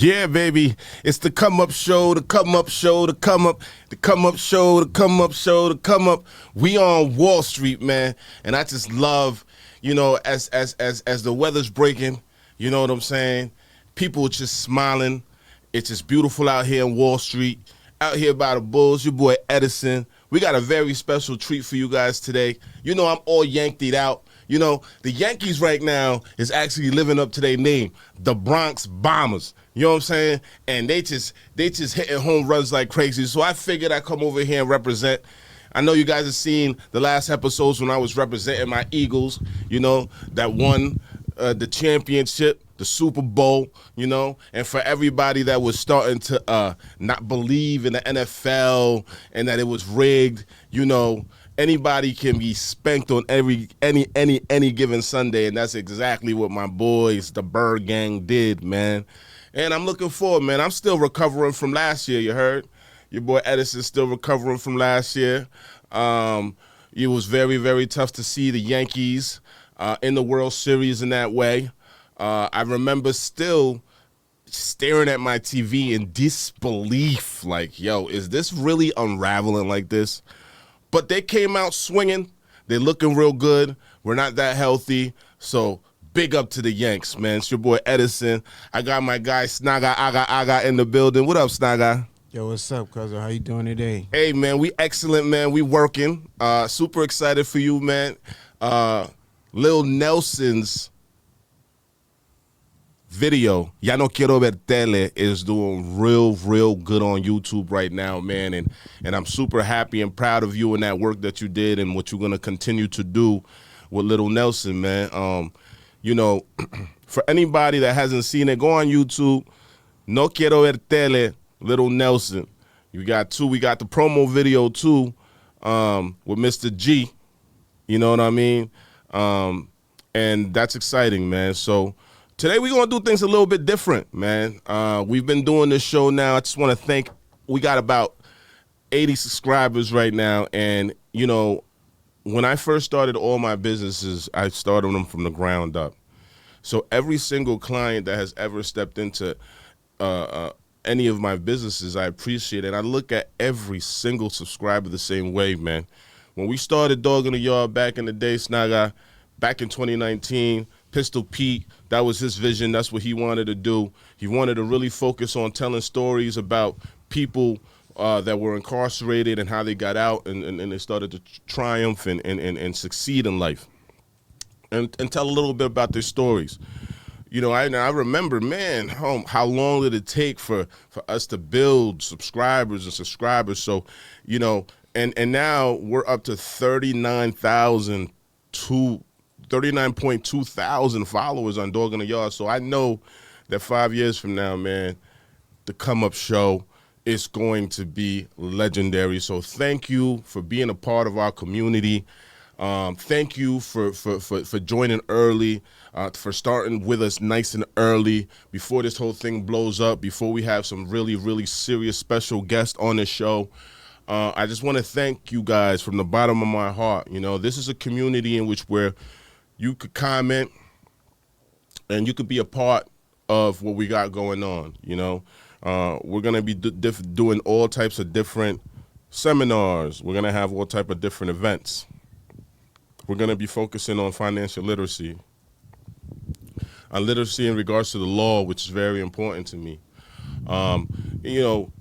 Yeah, baby. It's the come up show, the come up show, the come up, the come up show, the come up show, the come up. We on Wall Street, man. And I just love, as the weather's breaking, you know what I'm saying? People are just smiling. It's just beautiful out here in Wall Street. Out here by the Bulls, your boy Edison. We got a very special treat for you guys today. You know I'm all yanked out. You know, the Yankees right now is actually living up to their name, the Bronx Bombers. You know what I'm saying? And they just hitting home runs like crazy. So I figured I'd come over here and represent. I know you guys have seen the last episodes when I was representing my Eagles, that won the championship, the Super Bowl, and for everybody that was starting to not believe in the NFL and that it was rigged, anybody can be spanked on any given Sunday, and that's exactly what my boys, the Bird Gang, did, man. And I'm looking forward, man. I'm still recovering from last year, you heard? Your boy Edison's still recovering from last year. It was very, very tough to see the Yankees in the World Series in that way. I remember still staring at my TV in disbelief, like, yo, is this really unraveling like this? But they came out swinging. They're looking real good. We're not that healthy. So big up to the Yanks, man. It's your boy Edison. I got my guy Snaga Aga in the building. What up, Snaga? Yo, what's up, cousin? How you doing today? Hey, man, we excellent, man. We working. Super excited for you, man. Lil Nelson's video, Ya No Quiero Ver Tele, is doing real good on YouTube right now, man. And I'm super happy and proud of you and that work that you did and what you're going to continue to do with Little Nelson, man. For anybody that hasn't seen it, go on YouTube, No Quiero Ver Tele, Little Nelson. We got the promo video, too, with Mr. G. You know what I mean? And that's exciting, man. So today we're going to do things a little bit different, man. We've been doing this show now. I just want to thank, we got about 80 subscribers right now. And, when I first started all my businesses, I started them from the ground up. So every single client that has ever stepped into any of my businesses, I appreciate it. I look at every single subscriber the same way, man. When we started Dog in the Yard back in the day, Snaga, back in 2019, Pistol Pete, that was his vision. That's what he wanted to do. He wanted to really focus on telling stories about people that were incarcerated and how they got out and they started to triumph and succeed in life and tell a little bit about their stories. I remember, man, how long did it take for us to build subscribers and subscribers? So, and now we're up to 39.2 thousand followers on Dog in the Yard. So I know that 5 years from now, man, the Come Up Show is going to be legendary. So thank you for being a part of our community. Thank you for joining early, for starting with us nice and early before this whole thing blows up, before we have some really, really serious special guests on the show. I just want to thank you guys from the bottom of my heart. This is a community in which where you could comment and you could be a part of what we got going on. We're going to be doing all types of different seminars. We're going to have all type of different events. We're going to be focusing on financial literacy, on literacy in regards to the law, which is very important to me.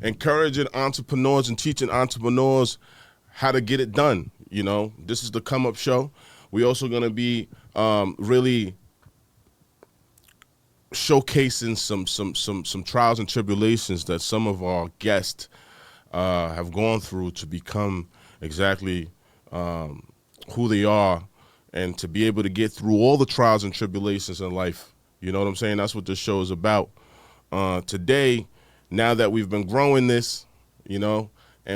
Encouraging entrepreneurs and teaching entrepreneurs how to get it done. This is the Come Up Show. We're also going to be really showcasing some trials and tribulations that some of our guests have gone through to become exactly who they are and to be able to get through all the trials and tribulations in life. You know what I'm saying? That's what this show is about. Today, now that we've been growing this, and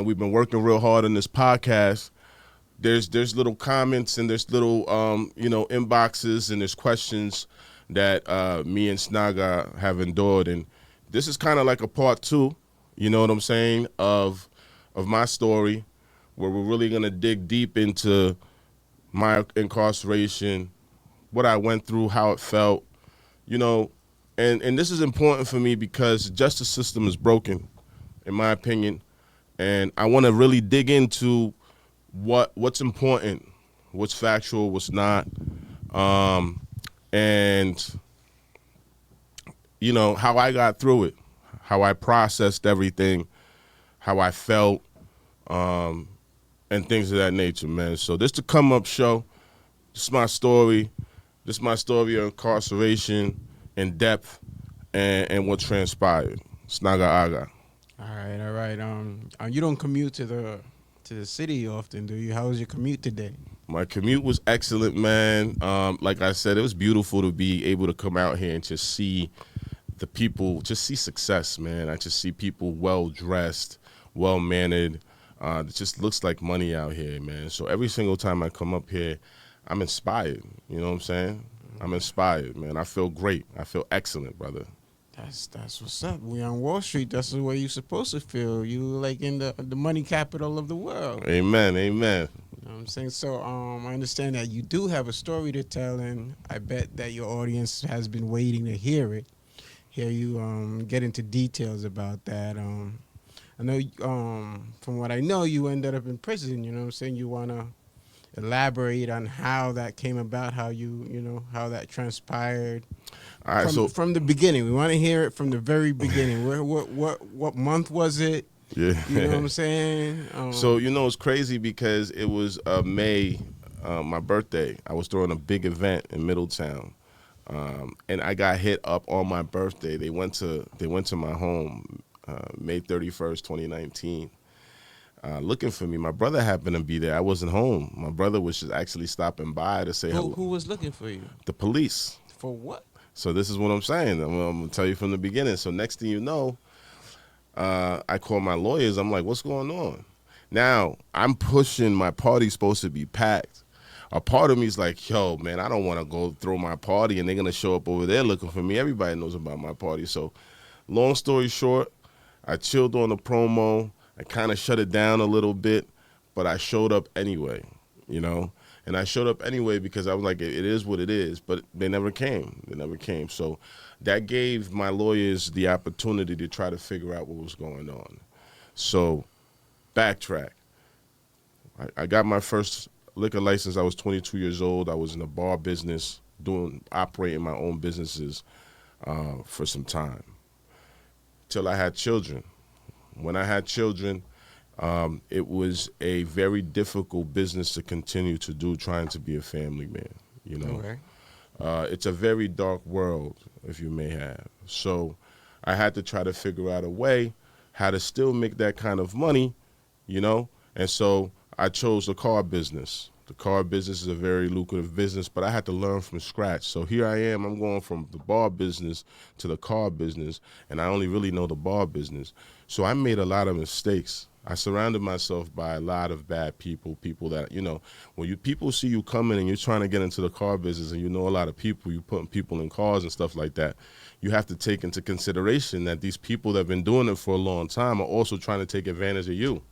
we've been working real hard on this podcast, there's little comments and there's little, inboxes and there's questions that me and Snaga have endured. And this is kind of like a part two, you know what I'm saying, of my story, where we're really going to dig deep into my incarceration, what I went through, how it felt, and this is important for me because the justice system is broken, in my opinion, and I want to really dig into what's important, what's factual, what's not, and how I got through it, how I processed everything, how I felt, and things of that nature, man. So this the Come Up Show. This is my story. This is my story of incarceration in depth and what transpired. Snaga Aga. All right. You don't commute to the city often, do you? How was your commute today? My commute was excellent, man. Like I said, it was beautiful to be able to come out here and just see the people, just see success, man. I just see people well dressed, well mannered. It just looks like money out here, man. So every single time I come up here, I'm inspired. You know what I'm saying? I'm inspired, man. I feel great. I feel excellent, brother. That's what's up. We on Wall Street. That's the way you're supposed to feel. You like in the money capital of the world. Amen. You know what I'm saying? So I understand that you do have a story to tell, and I bet that your audience has been waiting to hear it. Hear you get into details about that. I know from what I know, you ended up in prison. You know what I'm saying? You want to elaborate on how that came about, how how that transpired. All right, From the beginning. We want to hear it from the very beginning. What month was it? yeah. You know what I'm saying? So it's crazy because it was May, my birthday. I was throwing a big event in Middletown, and I got hit up on my birthday. They went to my home, May 31st, 2019. Looking for me. My brother happened to be there. I wasn't home. My brother was just actually stopping by to say hello. Who was looking for you? The police. For what? So this is what I'm saying. I'm going to tell you from the beginning. So next thing you know, I call my lawyers. I'm like, what's going on? Now, I'm pushing. My party's supposed to be packed. A part of me is like, yo, man, I don't want to go throw my party, and they're going to show up over there looking for me. Everybody knows about my party. So long story short, I chilled on the promo. I kind of shut it down a little bit, but I showed up anyway, And I showed up anyway because I was like, it is what it is, but they never came. So that gave my lawyers the opportunity to try to figure out what was going on. So backtrack. I got my first liquor license. I was 22 years old. I was in the bar business, operating my own businesses for some time till I had children. When I had children, it was a very difficult business to continue to do, trying to be a family man, Okay. It's a very dark world, if you may have. So I had to try to figure out a way how to still make that kind of money, And so I chose the car business. The car business is a very lucrative business, but I had to learn from scratch. So here I am. I'm going from the bar business to the car business, and I only really know the bar business. So I made a lot of mistakes. I surrounded myself by a lot of bad people that, when people see you coming and you're trying to get into the car business and you know a lot of people, you putting people in cars and stuff like that, you have to take into consideration that these people that have been doing it for a long time are also trying to take advantage of you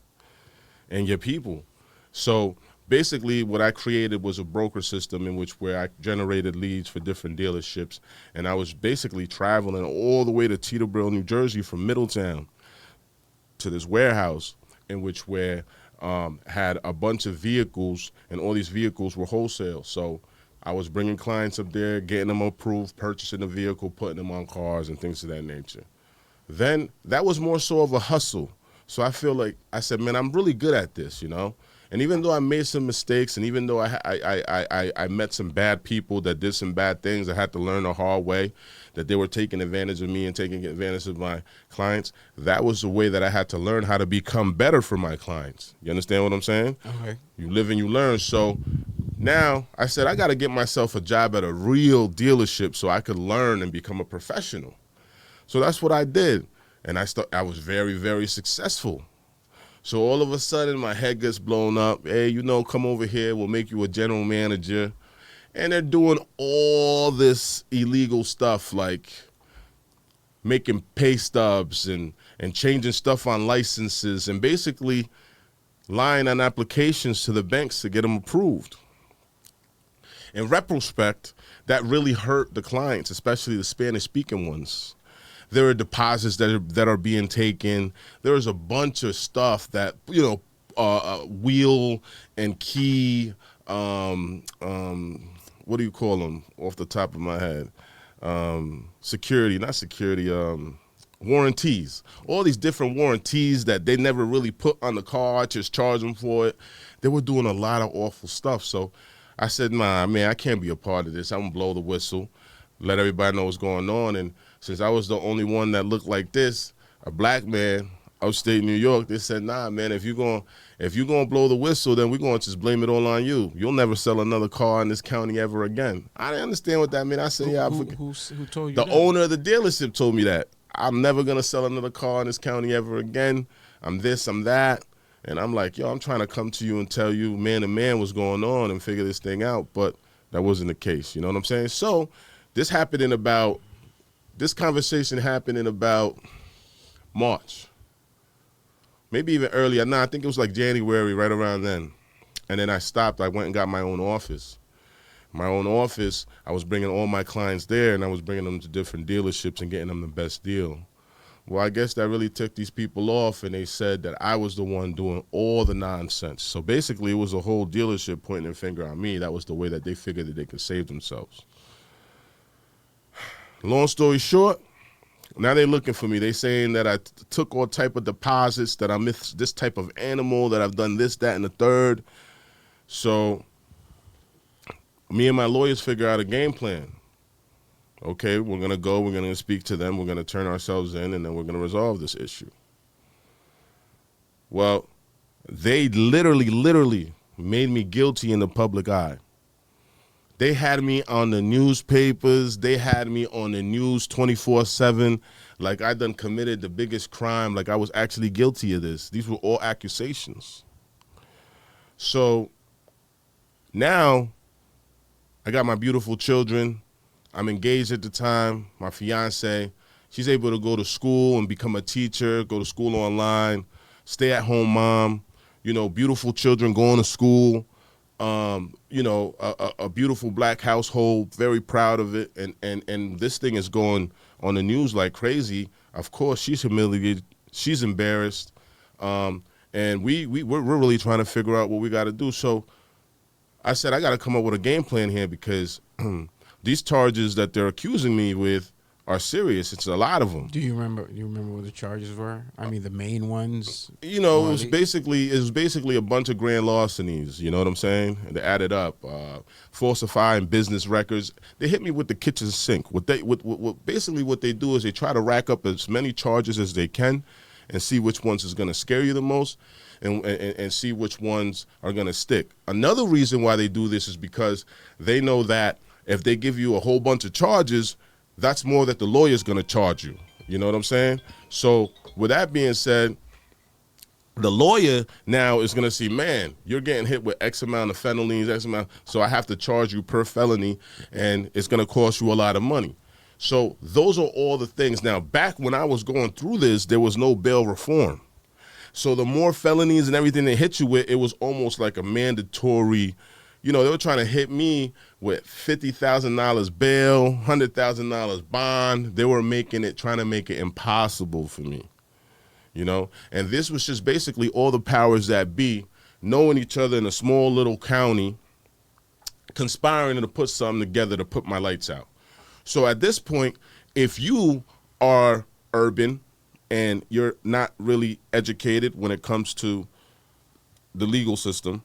and your people. So basically, what I created was a broker system in where I generated leads for different dealerships, and I was basically traveling all the way to Teterboro, New Jersey from Middletown to this warehouse where had a bunch of vehicles, and all these vehicles were wholesale. So I was bringing clients up there, getting them approved, purchasing the vehicle, putting them on cars and things of that nature. Then that was more so of a hustle. So I feel like I said, man, I'm really good at this, And even though I made some mistakes, and even though I met some bad people that did some bad things, I had to learn the hard way that they were taking advantage of me and taking advantage of my clients. That was the way that I had to learn how to become better for my clients. You understand what I'm saying? Okay. You live and you learn. So now I said, I got to get myself a job at a real dealership so I could learn and become a professional. So that's what I did. And I was very, very successful. So all of a sudden, my head gets blown up. Hey, come over here. We'll make you a general manager. And they're doing all this illegal stuff like making pay stubs and changing stuff on licenses and basically lying on applications to the banks to get them approved. in retrospect, that really hurt the clients, especially the Spanish-speaking ones. There are deposits that are being taken. There is a bunch of stuff that, wheel and key, what do you call them off the top of my head? Warranties. All these different warranties that they never really put on the car, just charge them for it. They were doing a lot of awful stuff. So I said, nah, man, I can't be a part of this. I'm going to blow the whistle, let everybody know what's going on. And since I was the only one that looked like this, a black man, upstate New York, they said, nah, man, if you're gonna blow the whistle, then we're going to just blame it all on you. You'll never sell another car in this county ever again. I didn't understand what that meant. I said, who told you the that? owner of the dealership told me that. I'm never going to sell another car in this county ever again. I'm this, I'm that. And I'm like, yo, I'm trying to come to you and tell you man to man what's going on and figure this thing out. But that wasn't the case. You know what I'm saying? So this conversation happened in about March. Maybe even earlier. I think it was like January, right around then. And then I stopped. I went and got my own office. My own office, I was bringing all my clients there, and I was bringing them to different dealerships and getting them the best deal. Well, I guess that really took these people off, and they said that I was the one doing all the nonsense. So basically, it was a whole dealership pointing their finger at me. That was the way that they figured that they could save themselves. Long story short, now they're looking for me. They saying that I took all type of deposits, that I'm this type of animal, that I've done this, that, and the third. So me and my lawyers figure out a game plan. Okay, we're going to speak to them, we're going to turn ourselves in, and then we're going to resolve this issue. Well, they literally made me guilty in the public eye. They had me on the newspapers. They had me on the news 24/7. Like I done committed the biggest crime. Like I was actually guilty of this. These were all accusations. So now I got my beautiful children. I'm engaged at the time. My fiance, she's able to go to school and become a teacher, go to school online, stay at home mom, beautiful children going to school. A beautiful black household, very proud of it, and this thing is going on the news like crazy. Of course, she's humiliated, she's embarrassed, and we're really trying to figure out what we got to do. So I said I got to come up with a game plan here because these charges that they're accusing me with are serious. It's a lot of them. Do you remember what the charges were? I mean, the main ones. It was basically a bunch of grand larcenies. You know what I'm saying? And they added up, falsifying business records. They hit me with the kitchen sink. Basically what they do is they try to rack up as many charges as they can, and see which ones is going to scare you the most, and see which ones are going to stick. Another reason why they do this is because they know that if they give you a whole bunch of charges, that's more that the lawyer's going to charge you. You know what I'm saying? So with that being said, the lawyer now is going to see, man, you're getting hit with X amount of felonies, X amount, so I have to charge you per felony, and it's going to cost you a lot of money. So those are all the things. Now, back when I was going through this, there was no bail reform. So the more felonies and everything they hit you with, it was almost like a mandatory. They were trying to hit me with $50,000 bail, $100,000 bond. They were trying to make it impossible for me, And this was just basically all the powers that be, knowing each other in a small little county, conspiring to put something together to put my lights out. So at this point, if you are urban and you're not really educated when it comes to the legal system,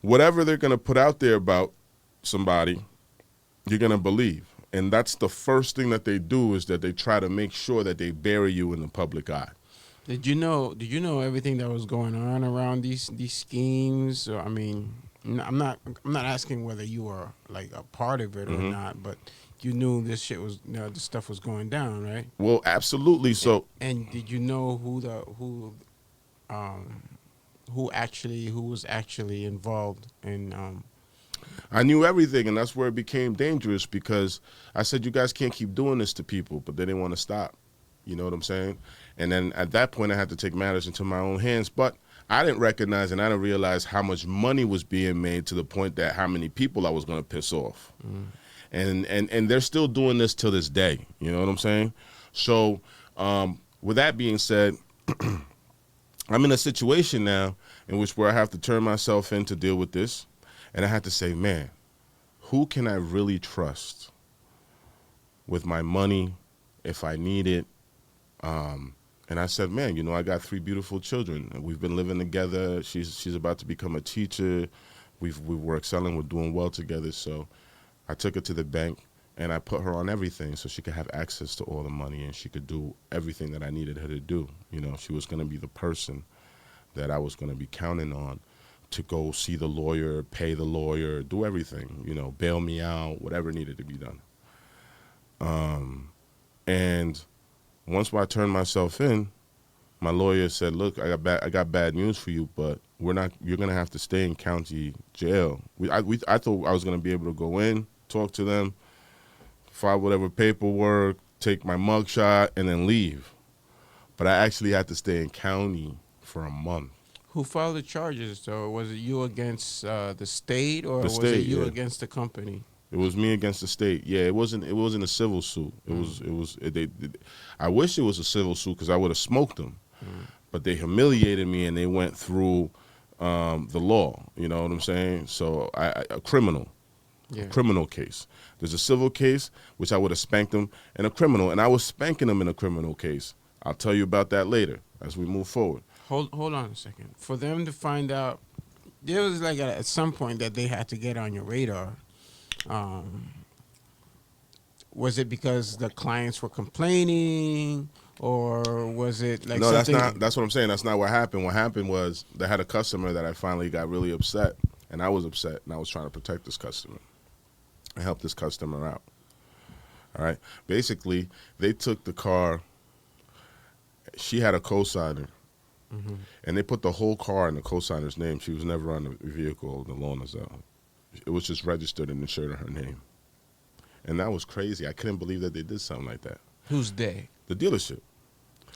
whatever they're going to put out there about somebody, you're going to believe. And that's the first thing that they do, is that they try to make sure that they bury you in the public eye. Did you know everything that was going on around these schemes? I mean, I'm not asking whether you were like a part of it or not, but you knew this shit was, this stuff was going down, right? Well, absolutely. So, and did you know who was actually involved in? I knew everything, and that's where it became dangerous, because I said, you guys can't keep doing this to people, but they didn't want to stop. You know what I'm saying? And then at that point, I had to take matters into my own hands. But I didn't recognize and I didn't realize how much money was being made to the point that how many people I was going to piss off. And they're still doing this till this day. You know what I'm saying? So with that being said, I'm in a situation now in which where I have to turn myself in to deal with this. And I had to say, man, who can I really trust with my money if I need it? And I said, man, you know, I got 3 beautiful children. We've been living together. She's about to become a teacher. We've excelling. We're doing well together. So I took her to the bank and I put her on everything so she could have access to all the money and she could do everything that I needed her to do. You know, she was going to be the person that I was going to be counting on to go see the lawyer, pay the lawyer, do everything, you know, bail me out, whatever needed to be done. And once I turned myself in, my lawyer said, look, I got bad news for you, but you're going to have to stay in county jail. I thought I was going to be able to go in, talk to them, file whatever paperwork, take my mugshot, and then leave. But I actually had to stay in county for a month. Who filed the charges? So was it you against the state, or was state, it you yeah. against the company? It was me against the state. Yeah, it wasn't a civil suit. I wish it was a civil suit because I would have smoked them. But they humiliated me and they went through the law. You know what I'm saying? So a criminal case. There's a civil case which I would have spanked them, and a criminal, and I was spanking them in a criminal case. I'll tell you about that later as we move forward. Hold on a second. For them to find out, there was like at some point that they had to get on your radar. Was it because the clients were complaining, or was it like no? something? That's what I'm saying. That's not what happened. What happened was they had a customer that I finally got really upset, and I was upset, and I was trying to protect this customer. I helped this customer out. All right. Basically, they took the car. She had a cosigner, and they put the whole car in the cosigner's name. She was never on the vehicle. The loan is out. It was just registered and insured in her name. And that was crazy. I couldn't believe that they did something like that. Who's they? The dealership.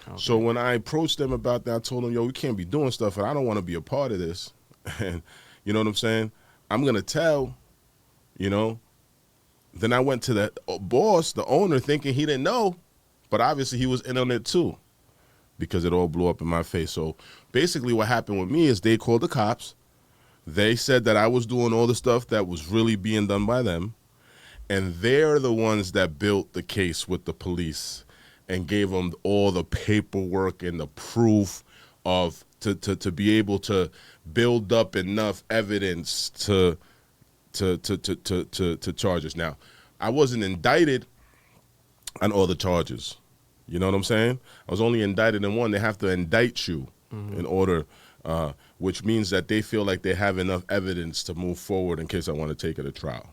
Okay. So when I approached them about that, I told them, yo, we can't be doing stuff, and I don't want to be a part of this. And you know what I'm saying? I'm going to tell, you know. Then I went to the boss, the owner, thinking he didn't know, but obviously he was in on it too because it all blew up in my face. So basically what happened with me is they called the cops. They said that I was doing all the stuff that was really being done by them, and they're the ones that built the case with the police and gave them all the paperwork and the proof of to be able to build up enough evidence to charges. Now, I wasn't indicted on all the charges. You know what I'm saying? I was only indicted in one. They have to indict you in order, which means that they feel like they have enough evidence to move forward in case I want to take it to trial.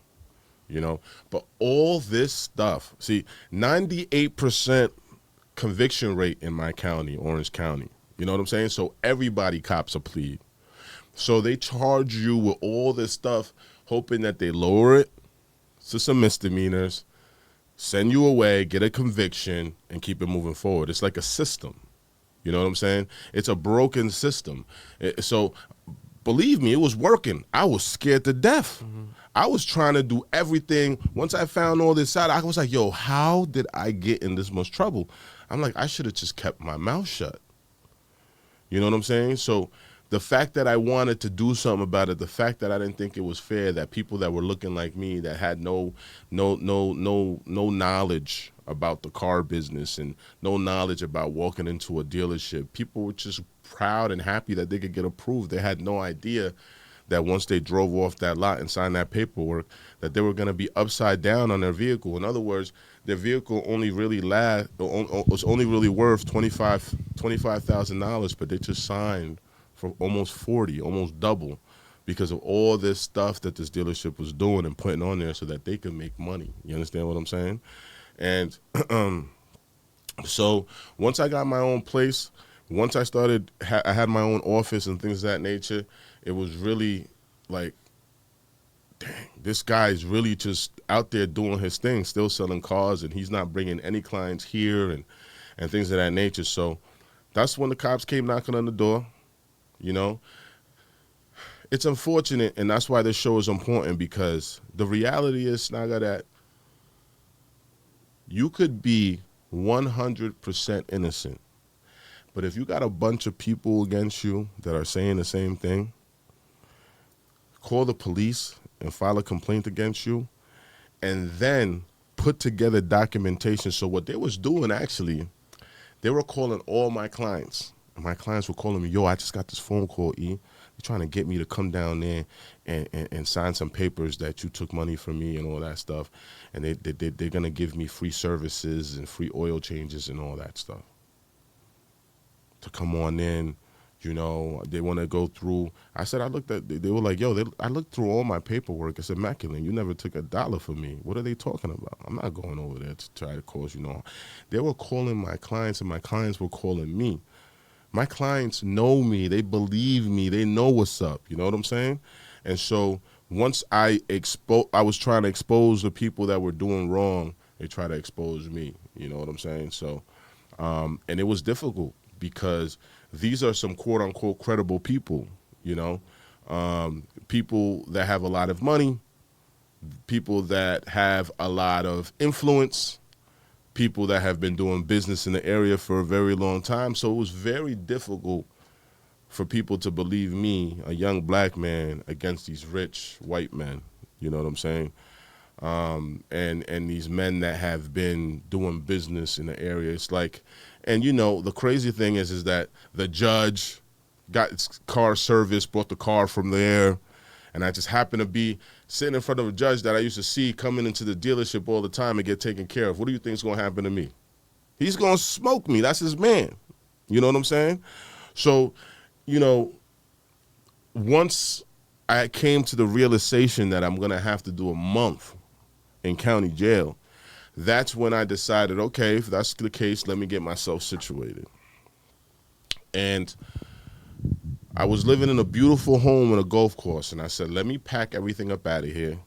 You know? But all this stuff, see, 98% conviction rate in my county, Orange County. You know what I'm saying? So everybody cops a plea. So they charge you with all this stuff, hoping that they lower it to some misdemeanors, send you away, get a conviction, and keep it moving forward. It's like a system. You know what I'm saying? It's a broken system. So believe me, it was working. I was scared to death. I was trying to do everything. Once I found all this out, I was like, yo, how did I get in this much trouble? I'm like, I should have just kept my mouth shut. You know what I'm saying? So the fact that I wanted to do something about it, the fact that I didn't think it was fair that people that were looking like me, that had no knowledge about the car business and no knowledge about walking into a dealership, people were just proud and happy that they could get approved. They had no idea that once they drove off that lot and signed that paperwork, that they were going to be upside down on their vehicle. In other words, their vehicle only really was only really worth $25,000, but they just signed for almost 40, almost double, because of all this stuff that this dealership was doing and putting on there so that they could make money. You understand what I'm saying? And so once I got my own place, once I started, I had my own office and things of that nature, it was really like, dang, this guy's really just out there doing his thing, still selling cars, and he's not bringing any clients here. and things of that nature. So that's when the cops came knocking on the door. You know, it's unfortunate, and that's why this show is important, because the reality is, Snaga, that you could be 100% innocent, but if you got a bunch of people against you that are saying the same thing, call the police and file a complaint against you, and then put together documentation. So what they was doing, actually, they were calling all my clients. And my clients were calling me, yo, I just got this phone call, E. They're trying to get me to come down there and sign some papers that you took money from me and all that stuff. And they're going to give me free services and free oil changes and all that stuff. To come on in, you know, they want to go through. I said, they were like, yo, I looked through all my paperwork. It's immaculate. You never took $1 from me. What are they talking about? I'm not going over there to try to cause you no. They were calling my clients, and my clients were calling me. My clients know me. They believe me. They know what's up. You know what I'm saying? And so once I was trying to expose the people that were doing wrong, they tried to expose me. You know what I'm saying? So, and it was difficult, because these are some quote unquote credible people, you know, people that have a lot of money, people that have a lot of influence, people that have been doing business in the area for a very long time. So it was very difficult for people to believe me, a young black man, against these rich white men. You know what I'm saying? And these men that have been doing business in the area. It's like, and you know, the crazy thing is that the judge got his car service, brought the car from there, and I just happened to be sitting in front of a judge that I used to see coming into the dealership all the time and get taken care of. What do you think is going to happen to me? He's going to smoke me. That's his man. You know what I'm saying? So, you know, once I came to the realization that I'm going to have to do a month in county jail, that's when I decided, okay, if that's the case, let me get myself situated. And I was living in a beautiful home in a golf course, and I said, let me pack everything up out of here.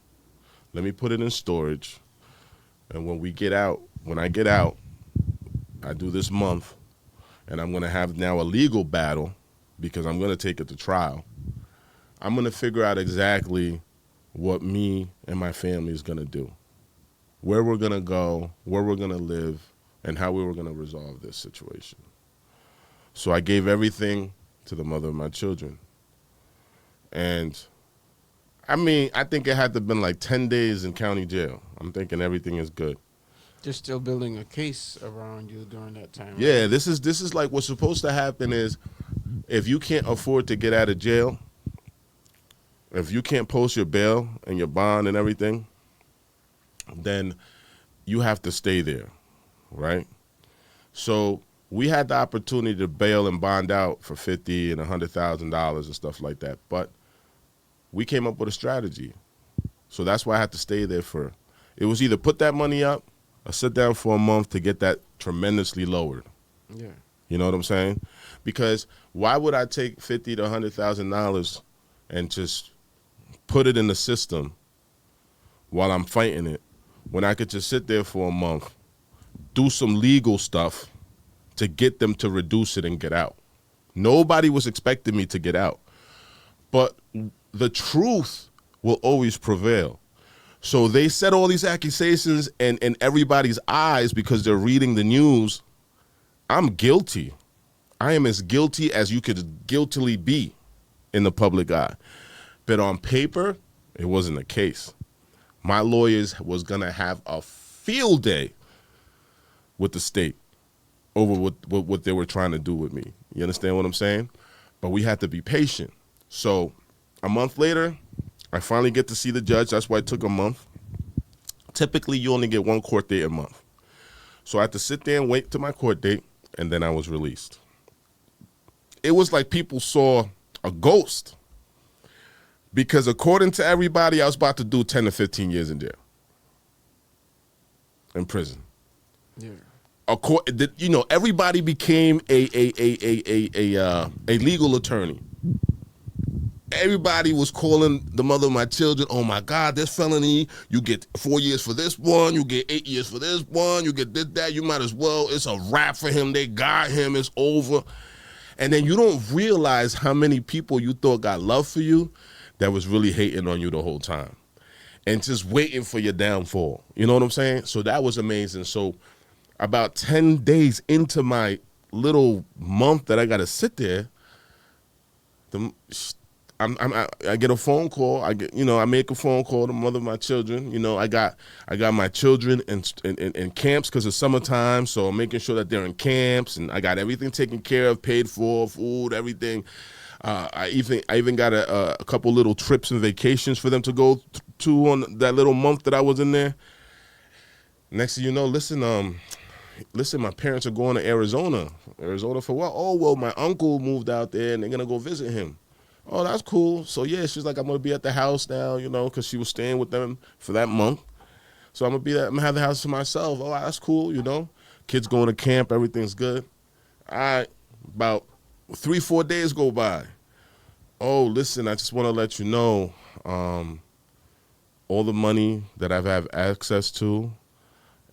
Let me put it in storage. And when I get out, I do this month, and I'm going to have now a legal battle, because I'm going to take it to trial. I'm going to figure out exactly what me and my family is going to do, where we're going to go, where we're going to live, and how we were going to resolve this situation. So I gave everything to the mother of my children. And I mean, I think it had to have been like 10 days in county jail. I'm thinking everything is good. They're still building a case around you during that time. Right? Yeah, this is like what's supposed to happen is, if you can't afford to get out of jail, if you can't post your bail and your bond and everything, then you have to stay there, right? So we had the opportunity to bail and bond out for $50,000 and $100,000 and stuff like that, but we came up with a strategy. So that's why I had to stay there for. It was either put that money up or sit down for a month to get that tremendously lowered. Yeah. You know what I'm saying? Because why would I take $50,000 to $100,000 and just put it in the system while I'm fighting it, when I could just sit there for a month, do some legal stuff to get them to reduce it and get out? Nobody was expecting me to get out. But the truth will always prevail. So they said all these accusations in everybody's eyes because they're reading the news. I'm guilty. I am as guilty as you could guiltily be in the public eye. But on paper, it wasn't the case. My lawyers was going to have a field day with the state over what they were trying to do with me. You understand what I'm saying? But we had to be patient. So a month later, I finally get to see the judge. That's why it took a month. Typically, you only get one court date a month. So I had to sit there and wait to my court date, and then I was released. It was like people saw a ghost, because according to everybody, I was about to do 10 to 15 years in jail, in prison. Yeah. You know, everybody became a legal attorney. everybody was calling the mother of my children, oh my God, this felony, you get 4 years for this one, you get 8 years for this one, you get this, that, you might as well, it's a wrap for him, they got him, it's over. And then you don't realize how many people you thought got love for you that was really hating on you the whole time and just waiting for your downfall. You know what I'm saying? So that was amazing. So about 10 days into my little month that I got to sit there, I get a phone call. I make a phone call to the mother of my children. You know, I got my children in camps because it's summertime, so I'm making sure that they're in camps, and I got everything taken care of, paid for, food, everything. I even got a couple little trips and vacations for them to go to on that little month that I was in there. Next thing you know, listen, my parents are going to Arizona. Arizona for what? Oh, well, my uncle moved out there, and they're gonna go visit him. Oh, that's cool. So, yeah, she's like, I'm going to be at the house now, you know, because she was staying with them for that month. So I'm going to have the house to myself. Oh, that's cool, you know. Kids going to camp. Everything's good. All right. About 3-4 days go by. Oh, listen, I just want to let you know all the money that I've had access to,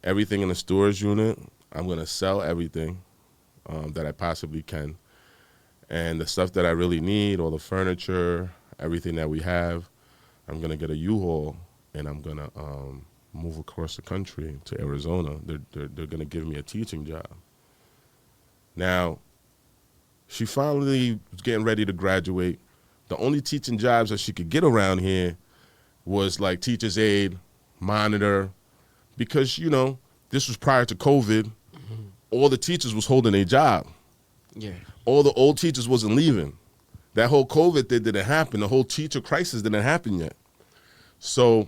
everything in the storage unit, I'm going to sell everything that I possibly can. And the stuff that I really need, all the furniture, everything that we have, I'm going to get a U-Haul, and I'm going to move across the country to Arizona. They're going to give me a teaching job. Now, she finally was getting ready to graduate. The only teaching jobs that she could get around here was like teacher's aide, monitor, because, you know, this was prior to COVID. Mm-hmm. All the teachers was holding a job. Yeah. All the old teachers wasn't leaving. That whole COVID thing didn't happen. The whole teacher crisis didn't happen yet. So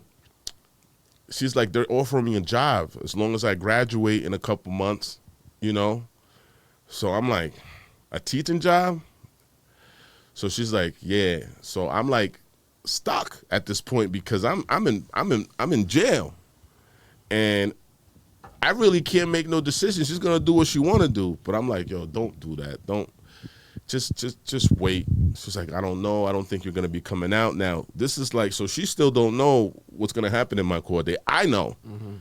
she's like, they're offering me a job as long as I graduate in a couple months, you know? So I'm like, a teaching job? So she's like, yeah. So I'm like stuck at this point because I'm in jail. And I really can't make no decisions. She's gonna do what she wanna do. But I'm like, yo, don't do that. Don't. Just wait. She's like, I don't know. I don't think you're going to be coming out. Now, this is like, so she still don't know what's going to happen in my court date. I know. Mm-hmm.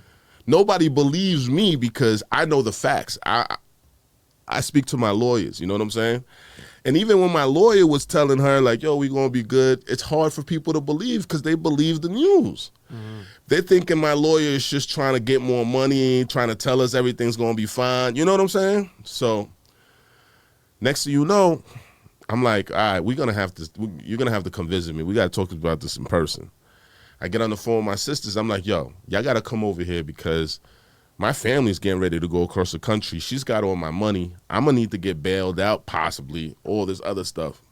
Nobody believes me because I know the facts. I speak to my lawyers. You know what I'm saying? And even when my lawyer was telling her, like, yo, we're going to be good, it's hard for people to believe because they believe the news. Mm-hmm. They're thinking my lawyer is just trying to get more money, trying to tell us everything's going to be fine. You know what I'm saying? So next thing you know, I'm like, all right, you're going to have to come visit me. We got to talk about this in person. I get on the phone with my sisters. I'm like, yo, y'all got to come over here because my family's getting ready to go across the country. She's got all my money. I'm going to need to get bailed out, possibly, all this other stuff.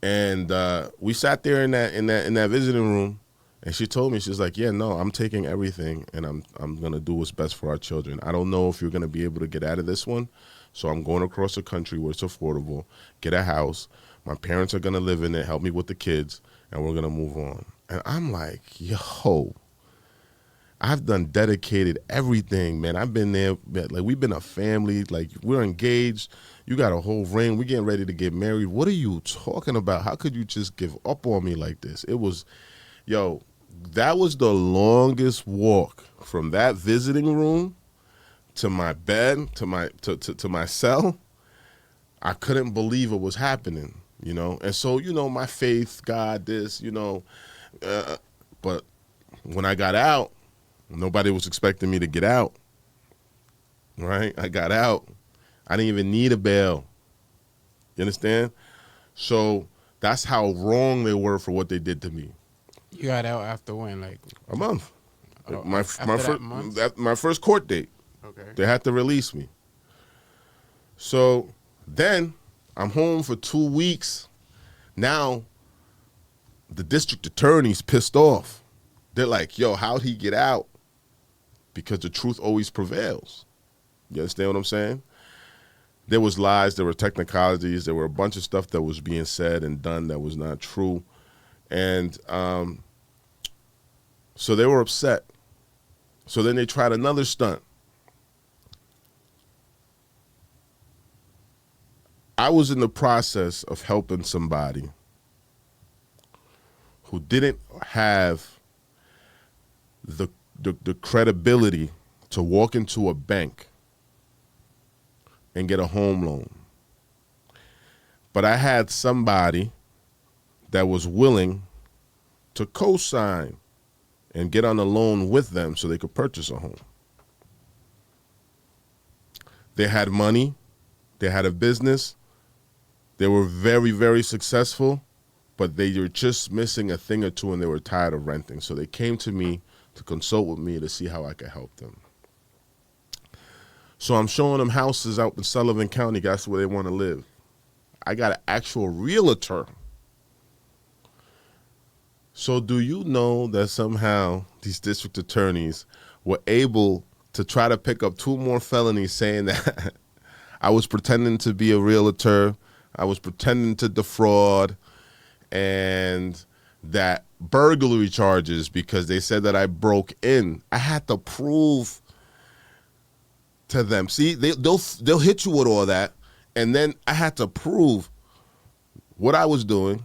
And we sat there in that visiting room, and she told me, she's like, yeah, no, I'm taking everything, and I'm going to do what's best for our children. I don't know if you're going to be able to get out of this one. So I'm going across the country where it's affordable, get a house. My parents are going to live in it, help me with the kids, and we're going to move on. And I'm like, yo, I've done dedicated everything, man. I've been there. Like, we've been a family. Like, we're engaged. You got a whole ring. We're getting ready to get married. What are you talking about? How could you just give up on me like this? It was, yo, that was the longest walk from that visiting room to my bed, to my cell. I couldn't believe it was happening, you know? And so, you know, my faith, God, this, you know, but when I got out, nobody was expecting me to get out, right? I got out. I didn't even need a bail. You understand? So that's how wrong they were for what they did to me. You got out after when, like? A month. Oh, My first court date. Okay. They had to release me. So then I'm home for 2 weeks. Now the district attorney's pissed off. They're like, yo, how'd he get out? Because the truth always prevails. You understand what I'm saying? There was lies, there were technicalities, there were a bunch of stuff that was being said and done that was not true. And so they were upset. So then they tried another stunt. I was in the process of helping somebody who didn't have the credibility to walk into a bank and get a home loan. But I had somebody that was willing to co-sign and get on a loan with them so they could purchase a home. They had money, they had a business, they were very, very successful, but they were just missing a thing or two and they were tired of renting. So they came to me to consult with me to see how I could help them. So I'm showing them houses out in Sullivan County. That's where they want to live. I got an actual realtor. So do you know that somehow these district attorneys were able to try to pick up 2 more felonies saying that I was pretending to be a realtor, I was pretending to defraud, and that burglary charges because they said that I broke in. I had to prove to them. See, they'll hit you with all that, and then I had to prove what I was doing,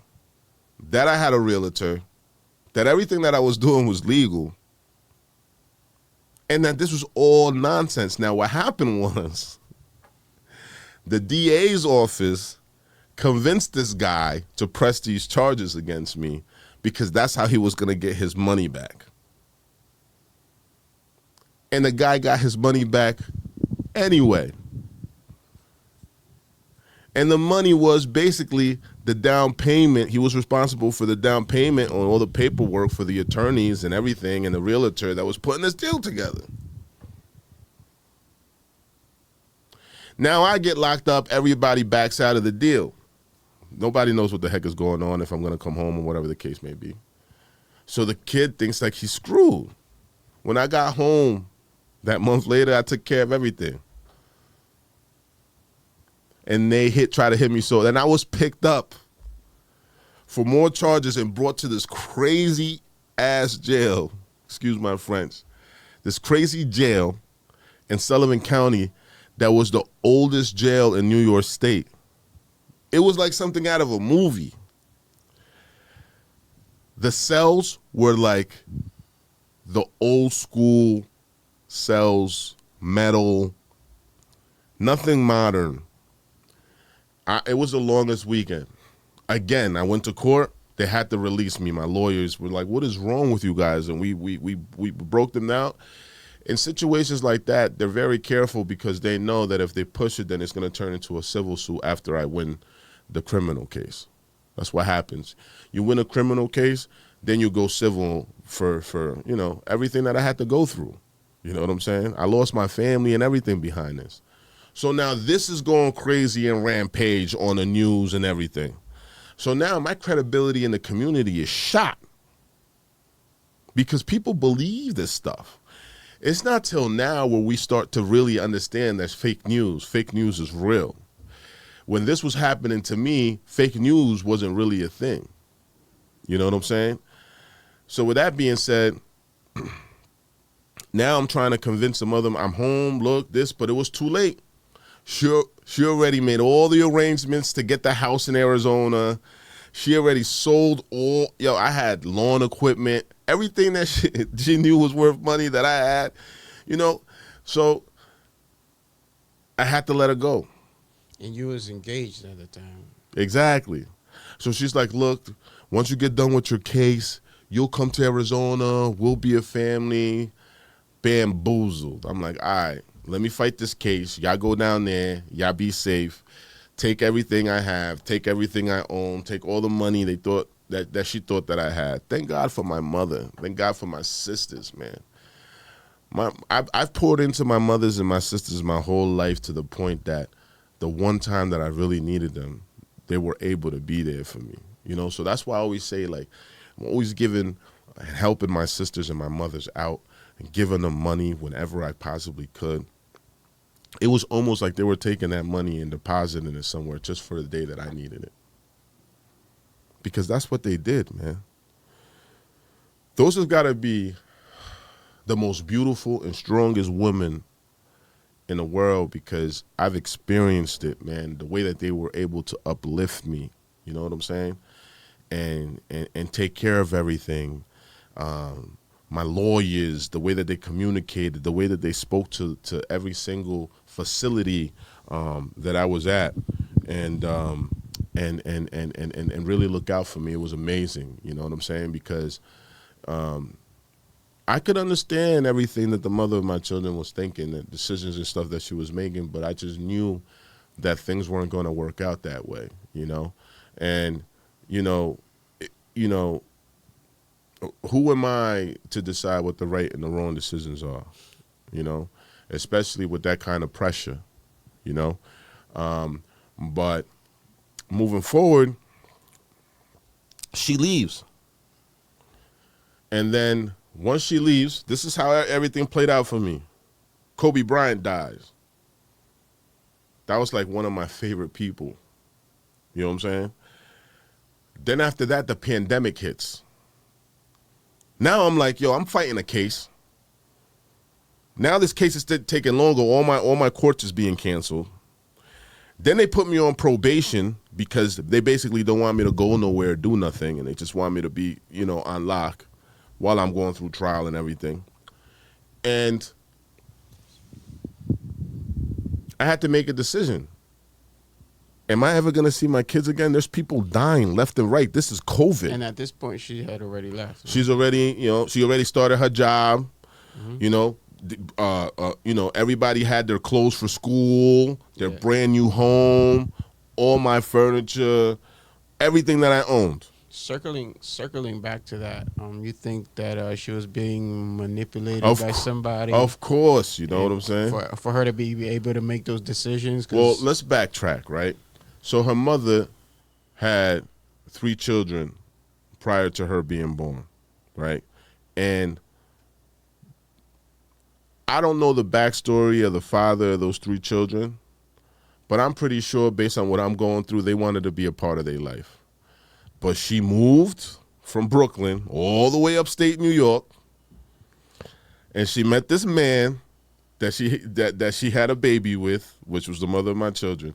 that I had a realtor, that everything that I was doing was legal, and that this was all nonsense. Now, what happened was the DA's office convinced this guy to press these charges against me because that's how he was going to get his money back. And the guy got his money back anyway. And the money was basically the down payment. He was responsible for the down payment on all the paperwork for the attorneys and everything and the realtor that was putting this deal together. Now I get locked up, everybody backs out of the deal. Nobody knows what the heck is going on, if I'm going to come home or whatever the case may be. So the kid thinks like he's screwed. When I got home that month later, I took care of everything. And they try to hit me. So then I was picked up for more charges and brought to this crazy ass jail, excuse my French, this crazy jail in Sullivan County that was the oldest jail in New York State. It was like something out of a movie. The cells were like the old school cells, metal, nothing modern. It was the longest weekend. Again, I went to court. They had to release me. My lawyers were like, what is wrong with you guys? And we broke them out. In situations like that, they're very careful because they know that if they push it, then it's going to turn into a civil suit after I win the criminal case. That's what happens. You win a criminal case, then you go civil for you know, everything that I had to go through. You know what I'm saying? I lost my family and everything behind this. So now this is going crazy and rampage on the news and everything. So now my credibility in the community is shot because people believe this stuff. It's not till now where we start to really understand that fake news. Fake news is real. When this was happening to me, fake news wasn't really a thing. You know what I'm saying? So with that being said, now I'm trying to convince some of them I'm home, look, this, but it was too late. She already made all the arrangements to get the house in Arizona. She already sold all, I had lawn equipment, everything that she knew was worth money that I had, you know. So I had to let her go. And you was engaged at the time. Exactly. So she's like, look, once you get done with your case, you'll come to Arizona, we'll be a family. Bamboozled. I'm like, all right, let me fight this case. Y'all go down there, y'all be safe. Take everything I have, take everything I own, take all the money they thought that she thought that I had. Thank God for my mother. Thank God for my sisters, man. I've poured into my mothers and my sisters my whole life to the point that the one time that I really needed them, they were able to be there for me. You know, so that's why I always say, like, I'm always giving and helping my sisters and my mothers out and giving them money whenever I possibly could. It was almost like they were taking that money and depositing it somewhere just for the day that I needed it. Because that's what they did, man. Those have got to be the most beautiful and strongest women in the world because I've experienced it, man. The way that they were able to uplift me, you know what I'm saying, and take care of everything. My lawyers, the way that they communicated, the way that they spoke to every single facility that I was at, and really look out for me. It was amazing, you know what I'm saying? Because I could understand everything that the mother of my children was thinking, the decisions and stuff that she was making, but I just knew that things weren't going to work out that way, you know? And, you know, who am I to decide what the right and the wrong decisions are, you know, especially with that kind of pressure, you know? But moving forward, she leaves. And then once she leaves, this is how everything played out for me. Kobe Bryant dies. That was like one of my favorite people. You know what I'm saying? Then after that, the pandemic hits. Now I'm like, yo, I'm fighting a case. Now this case is taking longer. All my courts is being canceled. Then they put me on probation because they basically don't want me to go nowhere, do nothing, and they just want me to be, you know, on lock while I'm going through trial and everything. And I had to make a decision. Am I ever going to see my kids again? There's people dying left and right. This is COVID. And at this point, she had already left. She's already, you know, she already started her job. You know, everybody had their clothes for school, their brand new home, all my furniture, everything that I owned. Circling back to that, you think that she was being manipulated by somebody? Of course, you know what I'm saying? For her to be able to make those decisions? Well, let's backtrack, right? So her mother had 3 children prior to her being born, right? And I don't know the backstory of the father of those 3 children, but I'm pretty sure based on what I'm going through, they wanted to be a part of their life. But she moved from Brooklyn all the way upstate New York, and she met this man that she had a baby with, which was the mother of my children,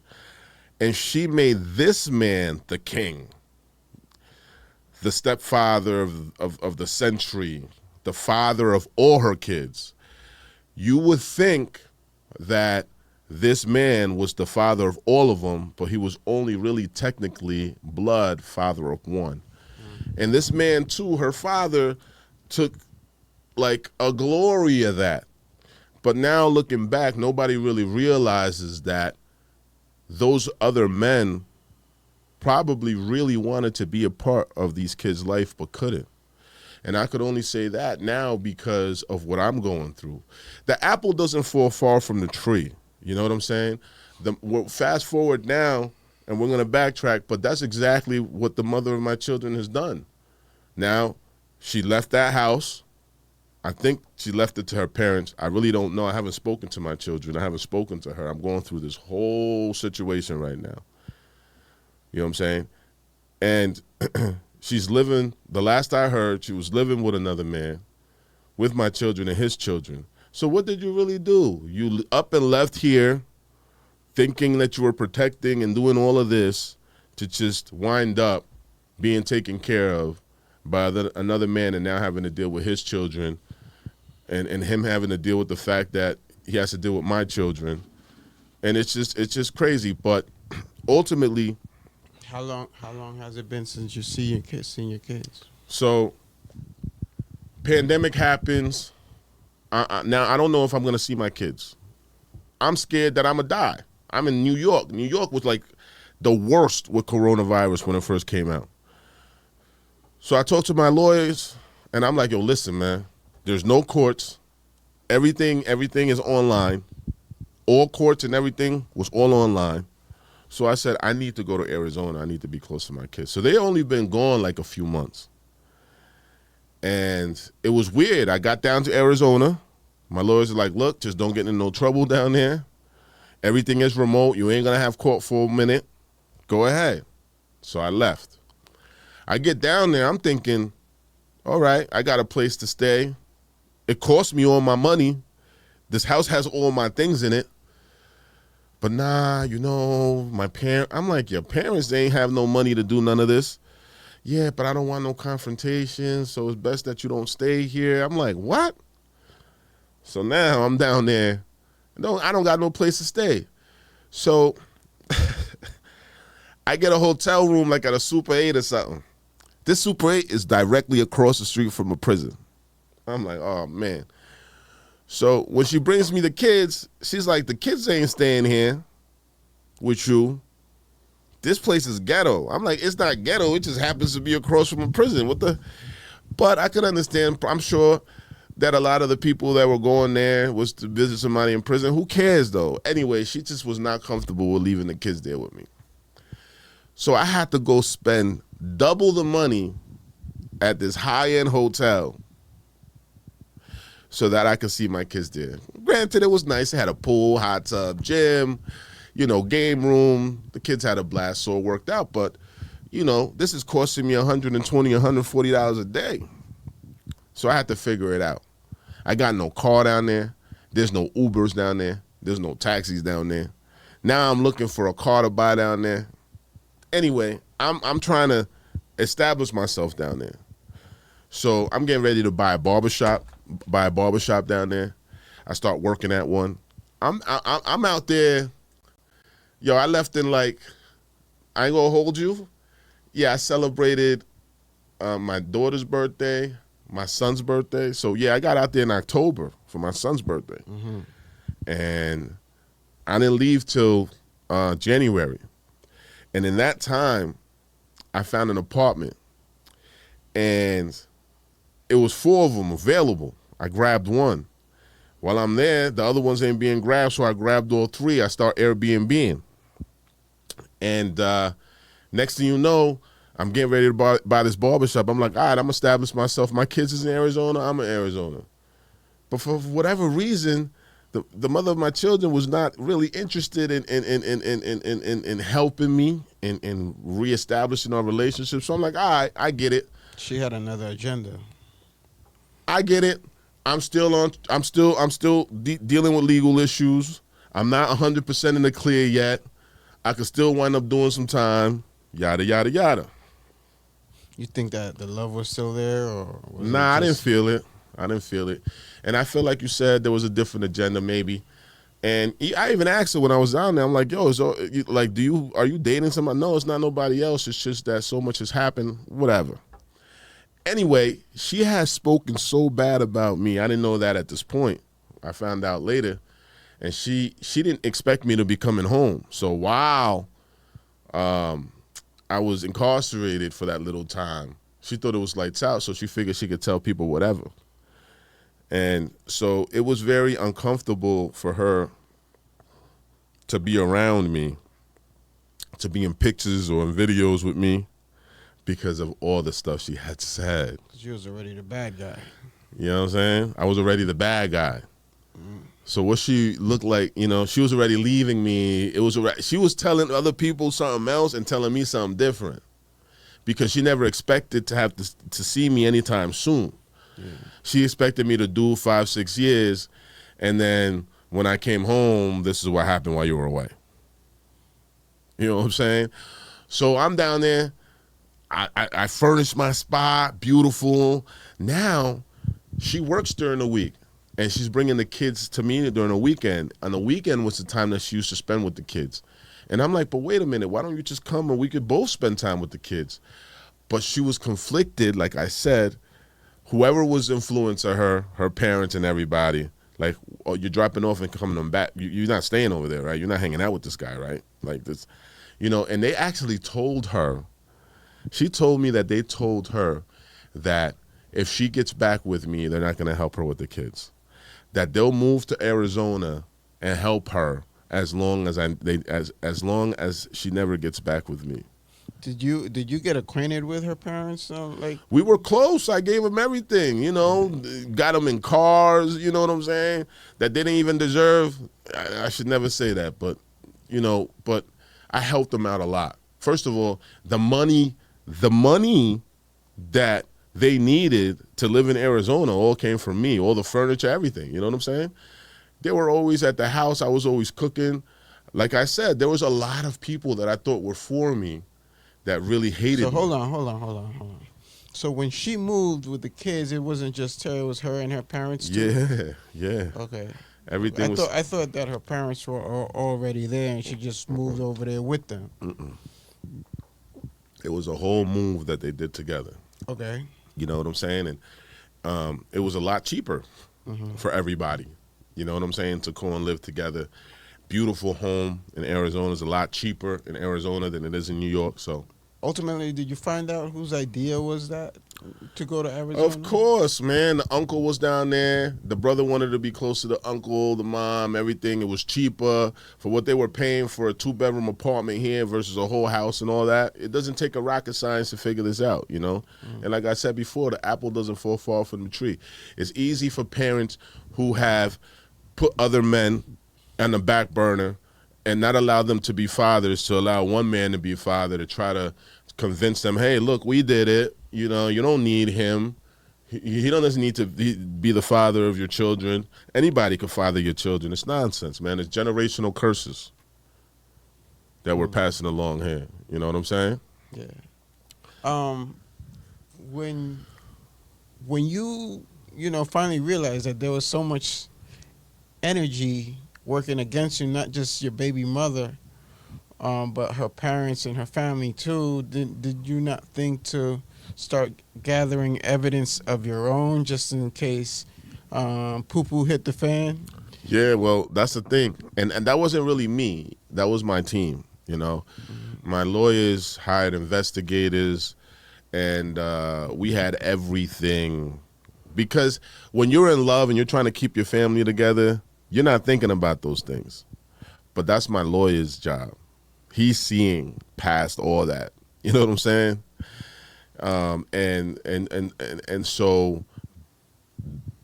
and she made this man the king, the stepfather of the century, the father of all her kids. You would think that this man was the father of all of them, but he was only really technically blood father of one. And this man, too, her father took like a glory of that. But now looking back, nobody really realizes that those other men probably really wanted to be a part of these kids' life but couldn't. And I could only say that now because of what I'm going through. The apple doesn't fall far from the tree. You know what I'm saying? We'll fast forward now, and we're going to backtrack, but that's exactly what the mother of my children has done. Now, she left that house. I think she left it to her parents. I really don't know. I haven't spoken to my children. I haven't spoken to her. I'm going through this whole situation right now. You know what I'm saying? And she's living, the last I heard, she was living with another man, with my children and his children. So what did you really do? You up and left here thinking that you were protecting and doing all of this to just wind up being taken care of by another man and now having to deal with his children and him having to deal with the fact that he has to deal with my children. And it's just crazy. But ultimately, how long has it been since you seen your kids? So pandemic happens. Now, I don't know if I'm going to see my kids. I'm scared that I'm going to die. I'm in New York. New York was like the worst with coronavirus when it first came out. So I talked to my lawyers, and I'm like, yo, listen, man, there's no courts. Everything is online. All courts and everything was all online. So I said, I need to go to Arizona. I need to be close to my kids. So they only been gone like a few months. And it was weird. I got down to Arizona. My lawyers are like, look, just don't get in no trouble down there. Everything is remote. You ain't going to have court for a minute. Go ahead. So I left. I get down there. I'm thinking, all right, I got a place to stay. It cost me all my money. This house has all my things in it. But nah, I'm like, your parents, they ain't have no money to do none of this. Yeah, but I don't want no confrontation, so it's best that you don't stay here. I'm like, what? So now I'm down there. No, I don't got no place to stay. So I get a hotel room like at a Super 8 or something. This Super 8 is directly across the street from a prison. I'm like, oh, man. So when she brings me the kids, she's like, the kids ain't staying here with you. This place is ghetto. I'm like, it's not ghetto. It just happens to be across from a prison. But I could understand. I'm sure that a lot of the people that were going there was to visit somebody in prison. Who cares, though? Anyway, she just was not comfortable with leaving the kids there with me. So I had to go spend double the money at this high-end hotel so that I could see my kids there. Granted, it was nice. It had a pool, hot tub, gym, game room. The kids had a blast, so it worked out. But, this is costing me $120, $140 a day. So I had to figure it out. I got no car down there. There's no Ubers down there. There's no taxis down there. Now I'm looking for a car to buy down there. Anyway, I'm trying to establish myself down there. So I'm getting ready to buy a barbershop down there. I start working at one. I'm out there. Yo, I left in I ain't gonna hold you. Yeah, I celebrated my daughter's birthday, my son's birthday. So yeah, I got out there in October for my son's birthday. Mm-hmm. And I didn't leave till January. And in that time, I found an apartment. And it was 4 of them available. I grabbed one. While I'm there, the other ones ain't being grabbed, so I grabbed all 3. I start Airbnb-ing. And next thing you know, I'm getting ready to buy this barbershop. I'm like, all right, I'm going to establish myself. My kids is in Arizona. I'm in Arizona. But for whatever reason, the mother of my children was not really interested in helping me in reestablishing our relationship. So I'm like, all right, I get it. She had another agenda. I get it. I'm still dealing with legal issues. I'm not 100% in the clear yet. I could still wind up doing some time. Yada yada yada. You think that the love was still there, or was Nah, I didn't feel it. And I feel like you said there was a different agenda, maybe. And I even asked her when I was down there. I'm like, yo, are you dating somebody? No, it's not nobody else. It's just that so much has happened. Whatever. Anyway, she has spoken so bad about me. I didn't know that at this point. I found out later. And she didn't expect me to be coming home. So while I was incarcerated for that little time, she thought it was lights out, so she figured she could tell people whatever. And so it was very uncomfortable for her to be around me, to be in pictures or in videos with me, because of all the stuff she had said. Because you was already the bad guy. You know what I'm saying? I was already the bad guy. So what she looked like, she was already leaving me. She was telling other people something else and telling me something different, because she never expected to have to see me anytime soon. Yeah. She expected me to do 5-6 years, and then when I came home, this is what happened while you were away. You know what I'm saying? So I'm down there. I furnished my spot, beautiful. Now she works during the week. And she's bringing the kids to me during the weekend. And the weekend was the time that she used to spend with the kids. And I'm like, but wait a minute, why don't you just come and we could both spend time with the kids? But she was conflicted, like I said. Whoever was influencing her parents and everybody, like, oh, you're dropping off and coming back. You're not staying over there, right? You're not hanging out with this guy, right? Like this, and they actually told her, she told me that they told her that if she gets back with me, they're not going to help her with the kids. That they'll move to Arizona and help her as long as long as she never gets back with me. Did you get acquainted with her parents? We were close. I gave them everything. Got them in cars. You know what I'm saying? That they didn't even deserve. I should never say that, but but I helped them out a lot. First of all, the money that they needed to live in Arizona all came from me, all the furniture, everything. You know what I'm saying? They were always at the house. I was always cooking. Like I said, there was a lot of people that I thought were for me that really hated So me. hold on. So when she moved with the kids, it wasn't just her; it was her and her parents too. Yeah, yeah. Okay. Everything was. I thought that her parents were already there, and she just moved over there with them. It was a whole move that they did together. Okay. You know what I'm saying? And it was a lot cheaper for everybody. You know what I'm saying? To go and live together. Beautiful home in Arizona is a lot cheaper in Arizona than it is in New York. So, Ultimately, did you find out whose idea was that to go to Arizona? of course, man, the uncle was down there. The brother wanted to be close to the uncle, the mom, everything. It was cheaper for what they were paying for a 2-bedroom apartment here versus a whole house and all that. It doesn't take a rocket science to figure this out, you know? And like I said before, the apple doesn't fall far from the tree. It's easy for parents who have put other men on the back burner and not allow them to be fathers, to allow one man to be a father, to try to convince them, hey, look, we did it. You know, you don't need him. He doesn't need to be the father of your children. Anybody could father your children. It's nonsense, man. It's generational curses that we're passing along here. You know what I'm saying? Yeah. When you finally realized that there was so much energy working against you, not just your baby mother, but her parents and her family too, did you not think to start gathering evidence of your own just in case poo-poo hit the fan? Yeah, well, that's the thing. And that wasn't really me. That was my team, you know. My lawyers hired investigators, and we had everything. Because when you're in love and you're trying to keep your family together, you're not thinking about those things. But that's my lawyer's job. He's seeing past all that. You know what I'm saying? And so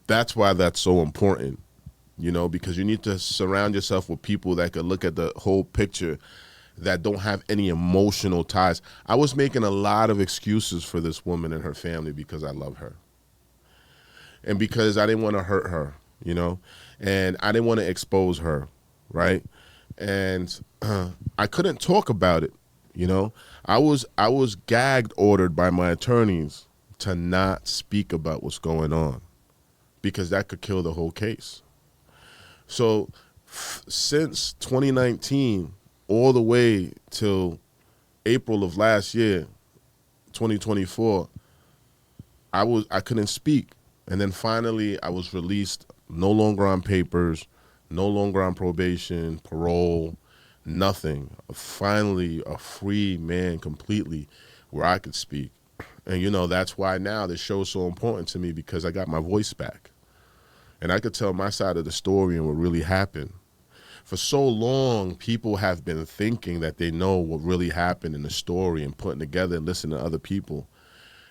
that's why that's so important, you know, because you need to surround yourself with people that could look at the whole picture, that don't have any emotional ties. I was making a lot of excuses for this woman and her family because I love her. And because I didn't want to hurt her, you know, and I didn't want to expose her, right? And I couldn't talk about it, you know. I was gag ordered by my attorneys to not speak about what's going on because that could kill the whole case. So since 2019 all the way till April of last year, 2024, I couldn't speak. And then finally I was released, no longer on papers, no longer on probation, parole, nothing. Finally a free man completely where I could speak. And, you know, that's why now this show is so important to me, because I got my voice back. And I could tell my side of the story and what really happened. For so long, people have been thinking that they know what really happened in the story and putting together and listening to other people.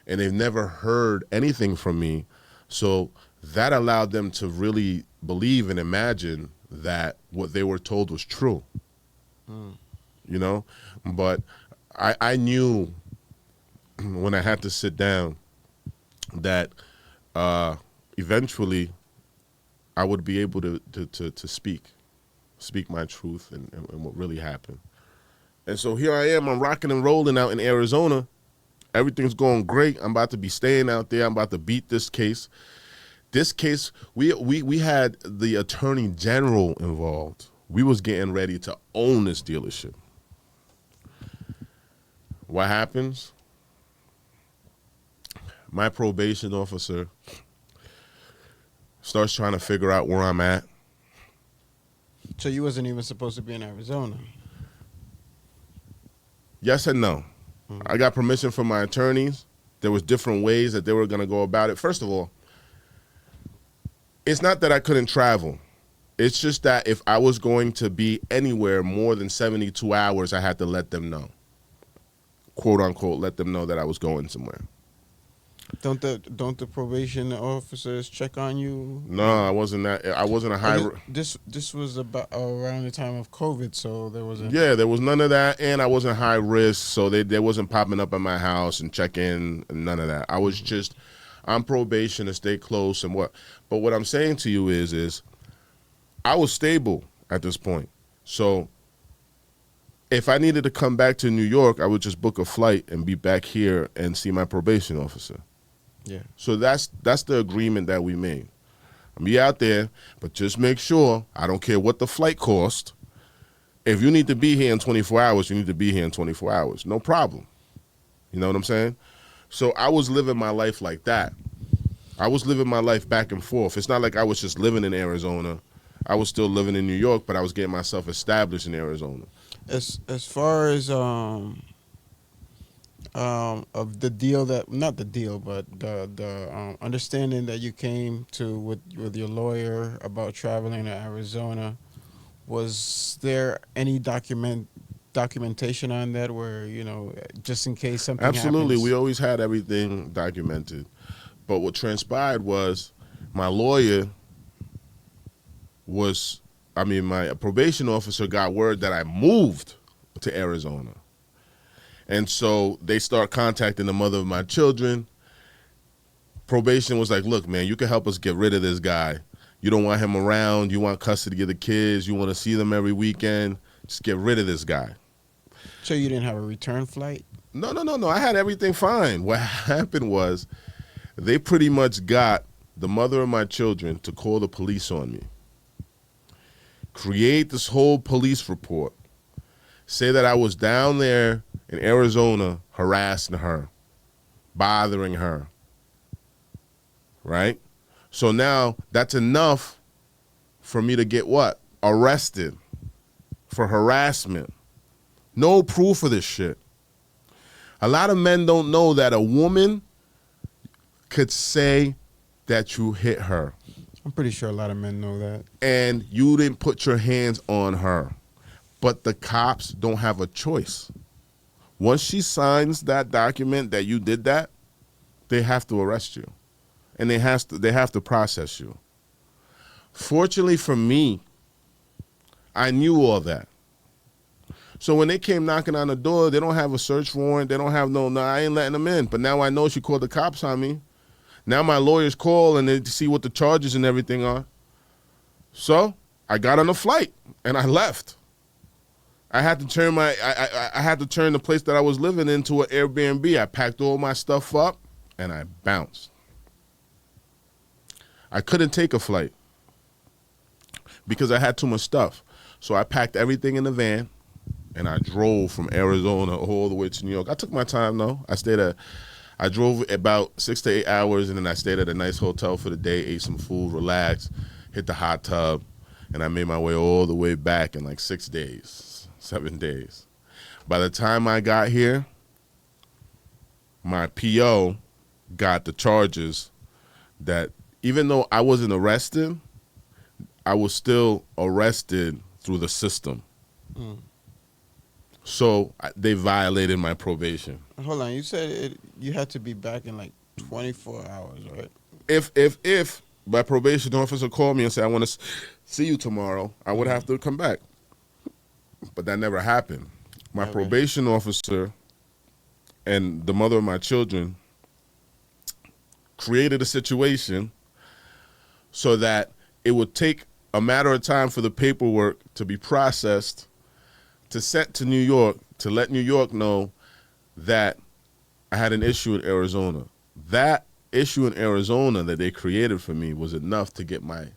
And they've never heard anything from me. So that allowed them to really believe and imagine that what they were told was true. You know? But I knew when I had to sit down that eventually I would be able to speak my truth and what really happened. And so here I am, I'm rocking and rolling out in Arizona. Everything's going great. I'm about to be staying out there. I'm about to beat this case. This case, we had the attorney general involved. We was getting ready to own this dealership. What happens? My probation officer starts trying to figure out where I'm at. So you wasn't even supposed to be in Arizona? Yes and no. I got permission from my attorneys. There was different ways that they were going to go about it. First of all, it's not that I couldn't travel. It's just that if I was going to be anywhere more than 72 hours, I had to let them know. Quote unquote, let them know that I was going somewhere. Don't the probation officers check on you? No, I wasn't a high. This was about around the time of COVID, so there wasn't. Yeah, there was none of that, and I wasn't high risk, so they wasn't popping up at my house and check in, and none of that. I was just on probation to stay close and what. But what I'm saying to you is I was stable at this point. So If I needed to come back to New York, I would just book a flight and be back here and see my probation officer. Yeah. So that's the agreement that we made. I'll be out there, but just make sure, I don't care what the flight cost. If you need to be here in 24 hours, you need to be here in 24 hours. No problem. You know what I'm saying? So I was living my life like that. I was living my life back and forth. It's not like I was just living in Arizona. I was still living in New York, but I was getting myself established in Arizona. As far as of the deal that not the deal, but the understanding that you came to with your lawyer about traveling to Arizona, was there any documentation on that where, just in case something Absolutely. happens? We always had everything documented. But what transpired was my lawyer my probation officer got word that I moved to Arizona. And so they start contacting the mother of my children. Probation was like, look, man, you can help us get rid of this guy. You don't want him around. You want custody of the kids. You want to see them every weekend. Just get rid of this guy. So you didn't have a return flight? No. I had everything fine. What happened was they pretty much got the mother of my children to call the police on me, create this whole police report, say that I was down there in Arizona harassing her, bothering her, right? So now that's enough for me to get what? Arrested for harassment. No proof of this shit. A lot of men don't know that a woman could say that you hit her. I'm pretty sure a lot of men know that. And you didn't put your hands on her. But the cops don't have a choice. Once she signs that document that you did that, they have to arrest you. And they have to process you. Fortunately for me, I knew all that. So when they came knocking on the door, they don't have a search warrant. They don't have no, I ain't letting them in. But now I know she called the cops on me. Now my lawyers call and they see what the charges and everything are. So I got on a flight and I left. I had to turn the place that I was living into an Airbnb. I packed all my stuff up and I bounced. I couldn't take a flight because I had too much stuff. So I packed everything in the van and I drove from Arizona all the way to New York. I took my time though. I drove about 6 to 8 hours and then I stayed at a nice hotel for the day, ate some food, relaxed, hit the hot tub, and I made my way all the way back in like 6 days, 7 days. By the time I got here, my PO got the charges that even though I wasn't arrested, I was still arrested through the system. Mm. So they violated my probation. Hold on, you said you had to be back in like 24 hours, right? If my probation officer called me and said, I want to see you tomorrow, I would have to come back. But that never happened. My probation officer and the mother of my children created a situation so that it would take a matter of time for the paperwork to be processed, to send to New York, to let New York know that I had an issue in Arizona. That issue in Arizona that they created for me was enough to get my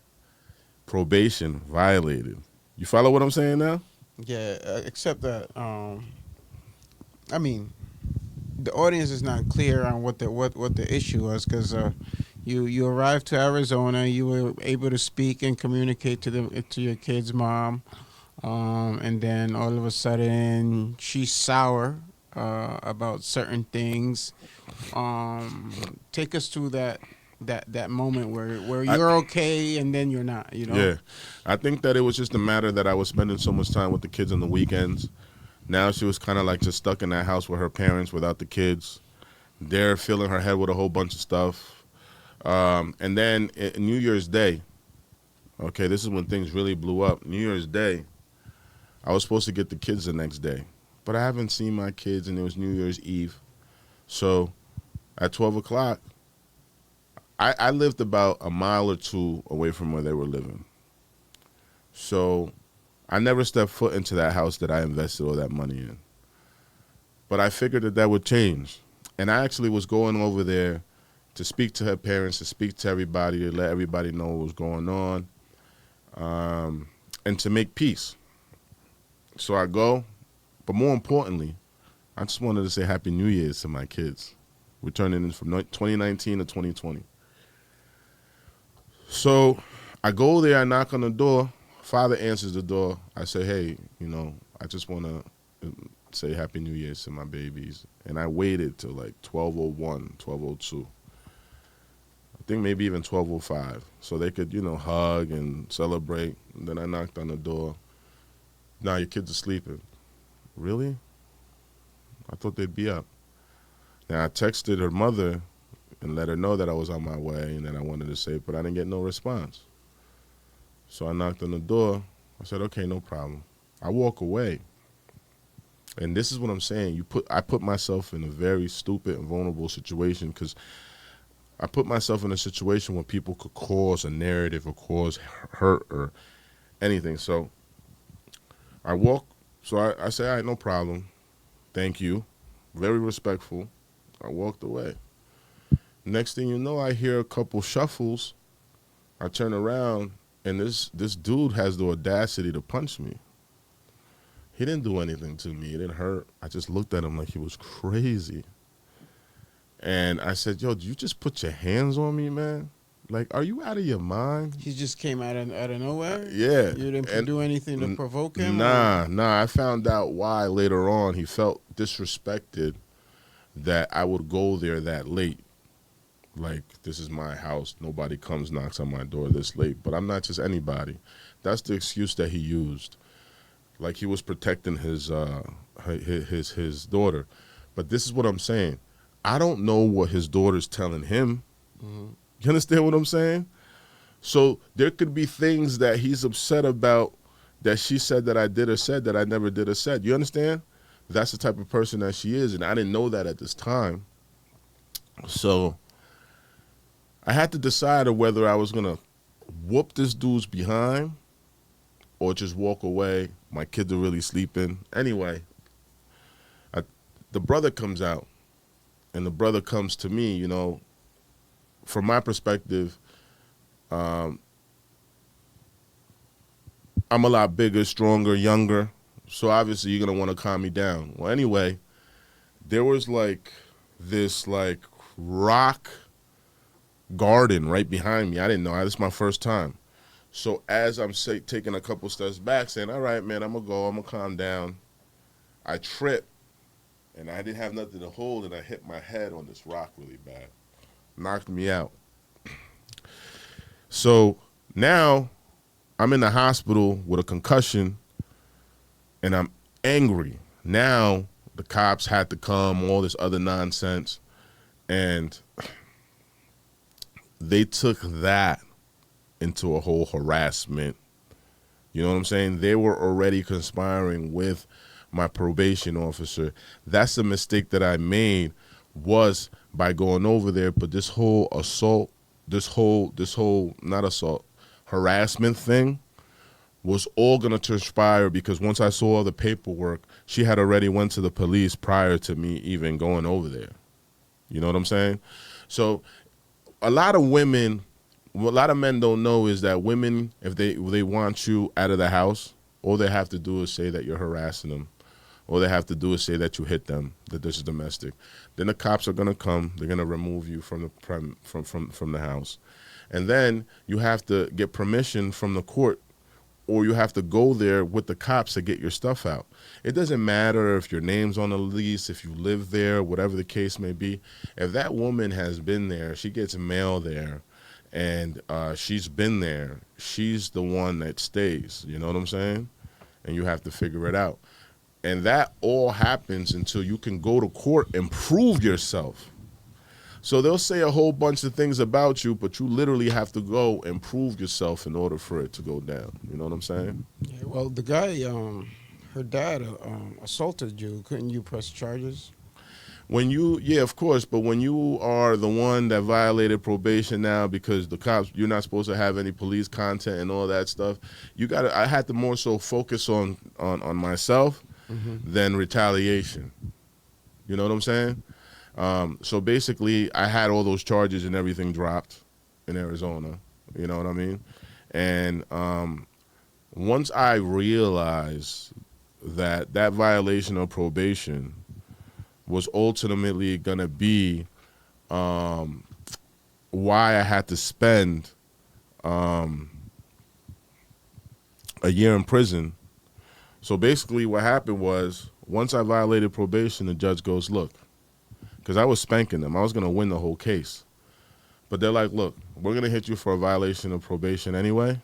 probation violated. You follow what I'm saying now? Yeah, except that, I mean, the audience is not clear on what the issue was because you arrived to Arizona, you were able to speak and communicate to your kid's mom, and then all of a sudden she's sour about certain things. Take us through that moment where you're okay and then you're not, Yeah. I think that it was just a matter that I was spending so much time with the kids on the weekends. Now she was kind of like just stuck in that house with her parents without the kids. They're filling her head with a whole bunch of stuff. And then New Year's Day, okay, this is when things really blew up. New Year's Day, I was supposed to get the kids the next day. But I haven't seen my kids, and it was New Year's Eve. So at 12 o'clock, I lived about a mile or two away from where they were living. So I never stepped foot into that house that I invested all that money in. But I figured that that would change. And I actually was going over there to speak to her parents, to speak to everybody, to let everybody know what was going on, and to make peace. So I go, but more importantly, I just wanted to say Happy New Year's to my kids. We're turning in from 2019 to 2020. So I go there, I knock on the door. Father answers the door. I say, hey, I just want to say Happy New Year's to my babies. And I waited till like 12:01, 12:02. I think maybe even 12:05. So they could, hug and celebrate. And then I knocked on the door. Nah, your kids are sleeping. Really? I thought they'd be up. Now, I texted her mother and let her know that I was on my way and that I wanted to say it, but I didn't get no response. So I knocked on the door. I said, okay, no problem. I walk away. And this is what I'm saying. I put myself in a very stupid and vulnerable situation because I put myself in a situation where people could cause a narrative or cause hurt or anything. So I say, all right, no problem. Thank you. Very respectful. I walked away. Next thing you know, I hear a couple shuffles. I turn around, and this dude has the audacity to punch me. He didn't do anything to me. It didn't hurt. I just looked at him like he was crazy. And I said, yo, did you just put your hands on me, man? Like, are you out of your mind? He just came out of nowhere? Yeah. You didn't do anything to provoke him? Nah. I found out why later on. He felt disrespected that I would go there that late. Like, this is my house. Nobody comes, knocks on my door this late. But I'm not just anybody. That's the excuse that he used. Like he was protecting his daughter. But this is what I'm saying. I don't know what his daughter's telling him. Mm-hmm. You understand what I'm saying? So there could be things that he's upset about that she said that I did or said that I never did or said. You understand? That's the type of person that she is, and I didn't know that at this time. So I had to decide whether I was going to whoop this dude's behind or just walk away. My kids are really sleeping. Anyway, the brother comes out, and the brother comes to me, from my perspective, I'm a lot bigger, stronger, younger, so obviously you're going to want to calm me down. Well, anyway, there was this rock garden right behind me. I didn't know. This is my first time. So as I'm taking a couple steps back, saying, all right, man, I'm going to go. I'm going to calm down. I trip, and I didn't have nothing to hold, and I hit my head on this rock really bad. Knocked me out. So now I'm in the hospital with a concussion, and I'm angry. Now the cops had to come, all this other nonsense, and they took that into a whole harassment. You know what I'm saying? They were already conspiring with my probation officer. That's the mistake that I made, was by going over there. But this whole assault, this whole not assault, harassment thing was all going to transpire because once I saw all the paperwork, she had already went to the police prior to me even going over there. You know what I'm saying? So a lot of women, what a lot of men don't know is that women, if they want you out of the house, all they have to do is say that you're harassing them. All they have to do is say that you hit them, that this is domestic. Then the cops are going to come. They're going to remove you from the house. And then you have to get permission from the court, or you have to go there with the cops to get your stuff out. It doesn't matter if your name's on the lease, if you live there, whatever the case may be. If that woman has been there, she gets mail there, and she's been there, she's the one that stays. You know what I'm saying? And you have to figure it out. And that all happens until you can go to court and prove yourself. So they'll say a whole bunch of things about you, but you literally have to go and prove yourself in order for it to go down. You know what I'm saying? Yeah, well, the guy, her dad assaulted you. Couldn't you press charges? When you, yeah, of course, but when you are the one that violated probation now because the cops, you're not supposed to have any police content and all that stuff. I had to more so focus on myself than retaliation. You know what I'm saying? So basically, I had all those charges and everything dropped in Arizona. You know what I mean? And once I realized that that violation of probation was ultimately going to be why I had to spend a year in prison. So basically what happened was once I violated probation, the judge goes, look, because I was spanking them. I was going to win the whole case. But they're like, look, we're going to hit you for a violation of probation anyway.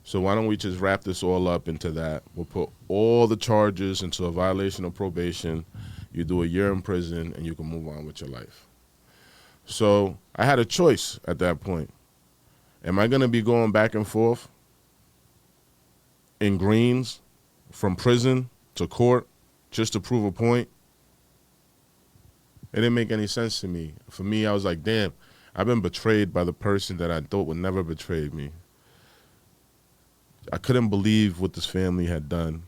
So why don't we just wrap this all up into that? We'll put all the charges into a violation of probation. You do a year in prison, and you can move on with your life. So I had a choice at that point. Am I going to be going back and forth in greens from prison to court just to prove a point? It didn't make any sense to me. For me, I was like, damn, I've been betrayed by the person that I thought would never betray me. I couldn't believe what this family had done.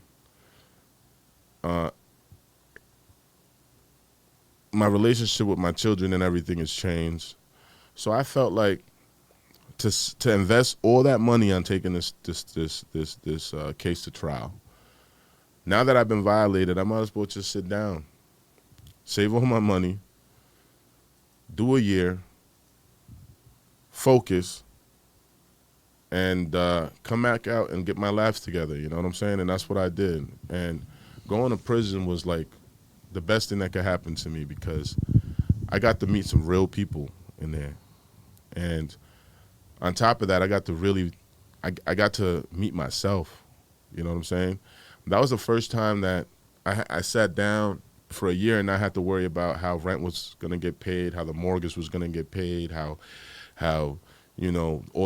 My relationship with my children and everything has changed. So I felt like to invest all that money on taking this case to trial. Now that I've been violated, I might as well just sit down, save all my money, do a year, focus, and come back out and get my life together. You know what I'm saying? And that's what I did. And going to prison was like the best thing that could happen to me because I got to meet some real people in there. And on top of that, I got to meet myself. You know what I'm saying? That was the first time that I sat down for a year and I had to worry about how rent was going to get paid, how the mortgage was going to get paid, how all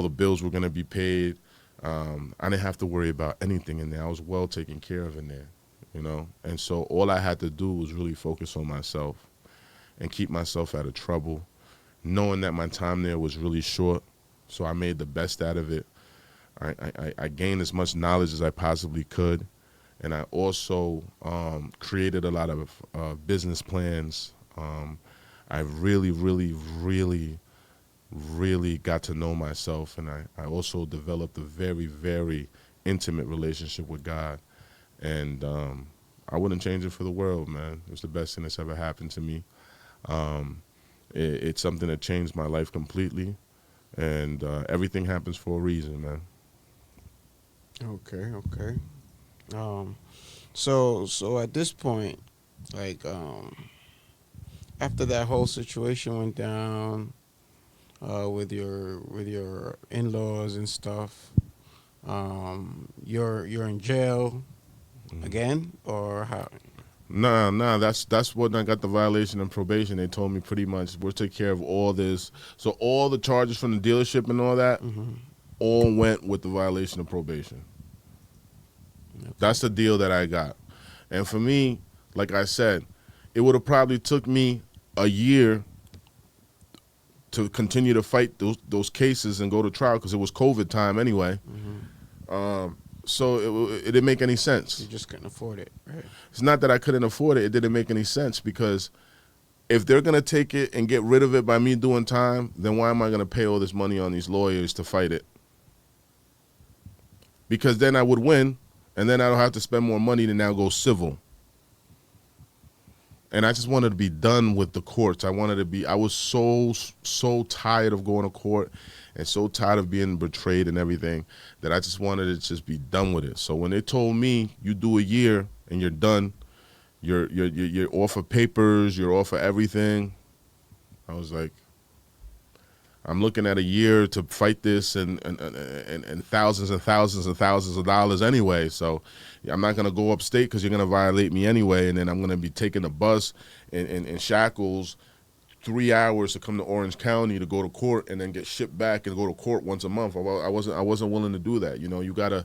the bills were going to be paid. I didn't have to worry about anything in there. I was well taken care of in there, And so all I had to do was really focus on myself and keep myself out of trouble, knowing that my time there was really short. So I made the best out of it. I gained as much knowledge as I possibly could. And I also created a lot of business plans. I really, really, really, really got to know myself. And I also developed a very, very intimate relationship with God. And I wouldn't change it for the world, man. It was the best thing that's ever happened to me. It's something that changed my life completely. And everything happens for a reason, man. Okay. So at this point, like, after that whole situation went down, with your in-laws and stuff, you're in jail again, or how? Nah. That's when I got the violation and probation. They told me pretty much we'll take care of all this. So all the charges from the dealership and all that, all went with the violation of probation. Okay. That's the deal that I got. And for me, like I said, it would have probably took me a year to continue to fight those cases and go to trial because it was COVID time anyway. So it didn't make any sense. You just couldn't afford it, right? It's not that I couldn't afford it. It didn't make any sense because if they're going to take it and get rid of it by me doing time, then why am I going to pay all this money on these lawyers to fight it? Because then I would win, and then I don't have to spend more money to now go civil. And I just wanted to be done with the courts. I was so tired of going to court and so tired of being betrayed and everything that I just wanted to just be done with it. So when they told me you do a year and you're done, you're off of papers, you're off of everything, I was like, I'm looking at a year to fight this and thousands and thousands and thousands of dollars anyway. So I'm not going to go upstate because you're going to violate me anyway. And then I'm going to be taking the bus in shackles 3 hours to come to Orange County to go to court and then get shipped back and go to court once a month. I wasn't willing to do that. You know, you gotta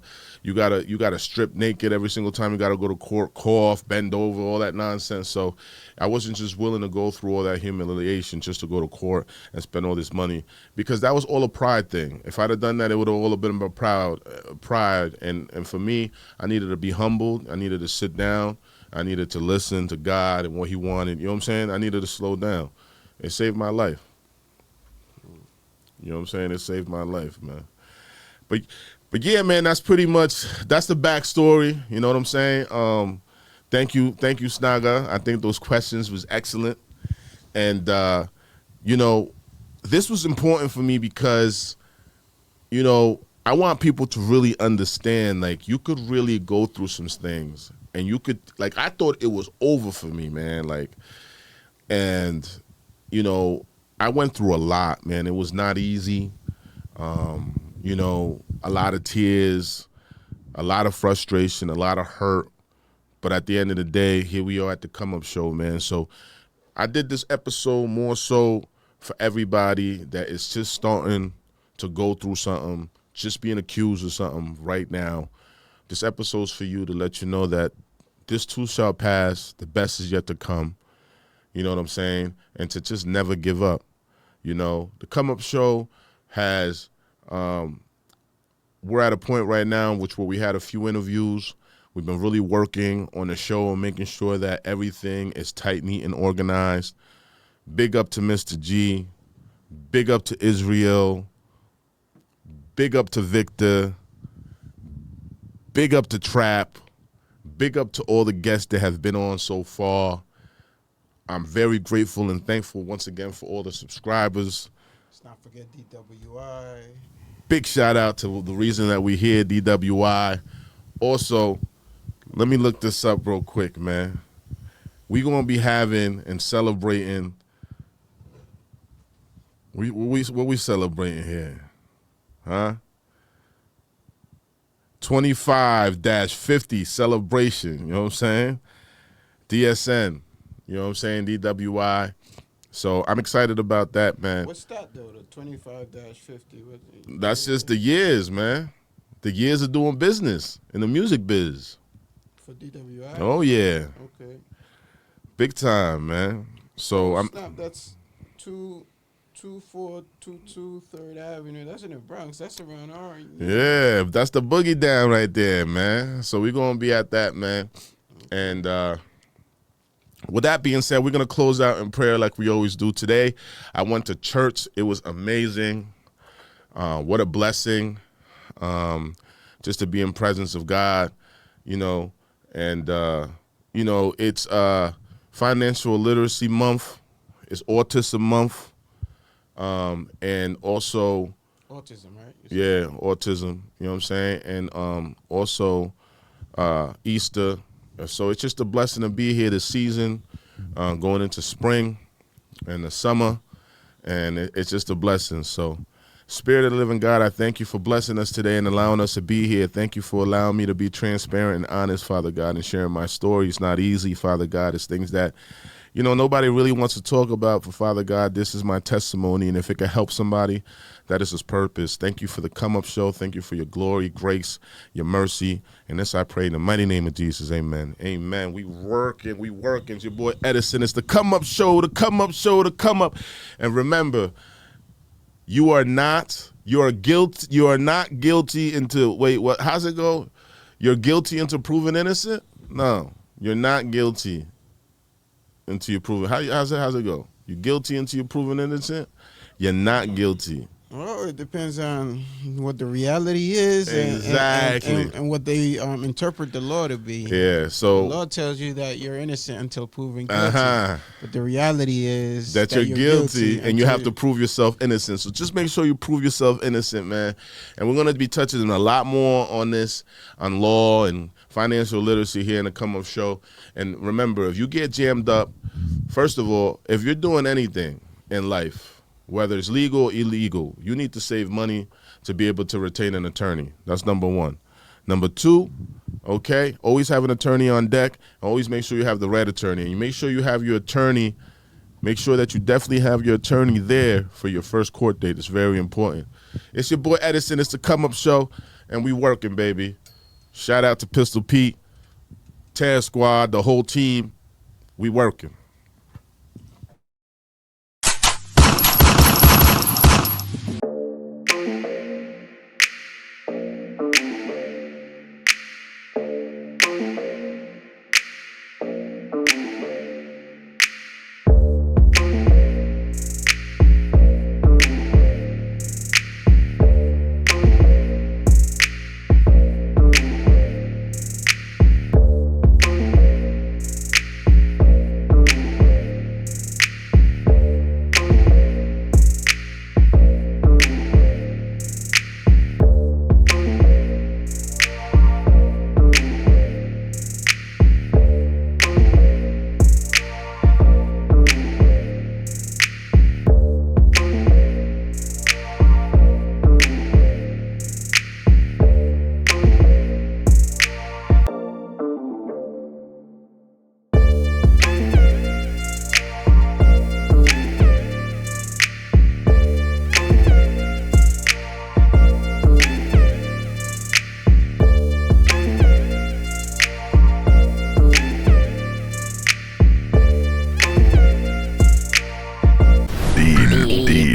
strip naked every single time you gotta go to court, cough, bend over, all that nonsense. So I wasn't just willing to go through all that humiliation just to go to court and spend all this money, because that was all a pride thing. If I'd have done that, it would have all been about pride. And for me, I needed to be humbled. I needed to sit down. I needed to listen to God and what He wanted. You know what I'm saying? I needed to slow down. It saved my life. You know what I'm saying? It saved my life, man. But yeah, man, that's the backstory. You know what I'm saying? Thank you, Snaga. I think those questions was excellent. And you know, this was important for me because, you know, I want people to really understand, like, you could really go through some things and you could, like, I thought it was over for me, man. Like, and you know, I went through a lot, man. It was not easy. You know, a lot of tears, a lot of frustration, a lot of hurt. But at the end of the day, here we are at the Come Up Show, man. So I did this episode more so for everybody that is just starting to go through something, just being accused of something right now. This episode's for you to let you know that this too shall pass. The best is yet to come. You know what I'm saying? And to just never give up. You know, the Come Up Show has, we're at a point right now in which where we had a few interviews. We've been really working on the show and making sure that everything is tight, neat, and organized. Big up to Mr. G. Big up to Israel. Big up to Victor. Big up to Trap. Big up to all the guests that have been on so far. I'm very grateful and thankful once again for all the subscribers. Let's not forget DWI. Big shout out to the reason that we're here, DWI. Also, let me look this up real quick, man. We're going to be having and celebrating. What we celebrating here? Huh? 25-50 celebration. You know what I'm saying? DSN. You know what I'm saying? DWI. So I'm excited about that, man. What's that, though, the 25-50? That's just the years, man. The years of doing business in the music biz. For DWI? Oh, yeah. Okay. Big time, man. So I'm. Snap, that's 2422 3rd Avenue. That's in the Bronx. That's around Orange. Yeah, that's the boogie down right there, man. So we're going to be at that, man. And with that being said, we're going to close out in prayer like we always do today. I went to church. It was amazing. What a blessing just to be in presence of God, you know. And, you know, it's Financial Literacy Month. It's Autism Month. And also. Autism, right? Yeah, autism. You know what I'm saying? And also Easter. So it's just a blessing to be here this season, going into spring and the summer, and it's just a blessing. So, Spirit of the living God, I thank you for blessing us today and allowing us to be here. Thank you for allowing me to be transparent and honest, Father God, and sharing my story. It's not easy, Father God. It's things that, you know, nobody really wants to talk about. For Father God, this is my testimony, and if it can help somebody, that is His purpose. Thank you for the Come Up Show. Thank you for your glory, grace, your mercy, and this I pray in the mighty name of Jesus. Amen. Amen. We working. It's your boy Edison. It's the Come Up Show. The Come Up Show. The Come Up. And remember, you are not guilty until wait. What? How's it go? You're guilty until proven innocent. No, you're not guilty until you're proven. How's it go? You're guilty until you're proven innocent. You're not guilty. Well, it depends on what the reality is, exactly, and what they interpret the law to be. Yeah, so the law tells you that you're innocent until proven guilty, but the reality is that you're guilty and you have to prove yourself innocent. So just make sure you prove yourself innocent, man. And we're going to be touching a lot more on this, on law and financial literacy here in the Come Up Show. And remember, if you get jammed up, first of all, if you're doing anything in life, whether it's legal or illegal, you need to save money to be able to retain an attorney. That's number one. Number two, okay, always have an attorney on deck. Always make sure you have the right attorney. And you make sure you have your attorney make sure that you definitely have your attorney there for your first court date. It's very important. It's your boy Edison. It's the Come Up Show, and we working, baby. Shout out to Pistol Pete, Terror Squad, the whole team. We working.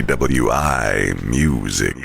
DWI Music.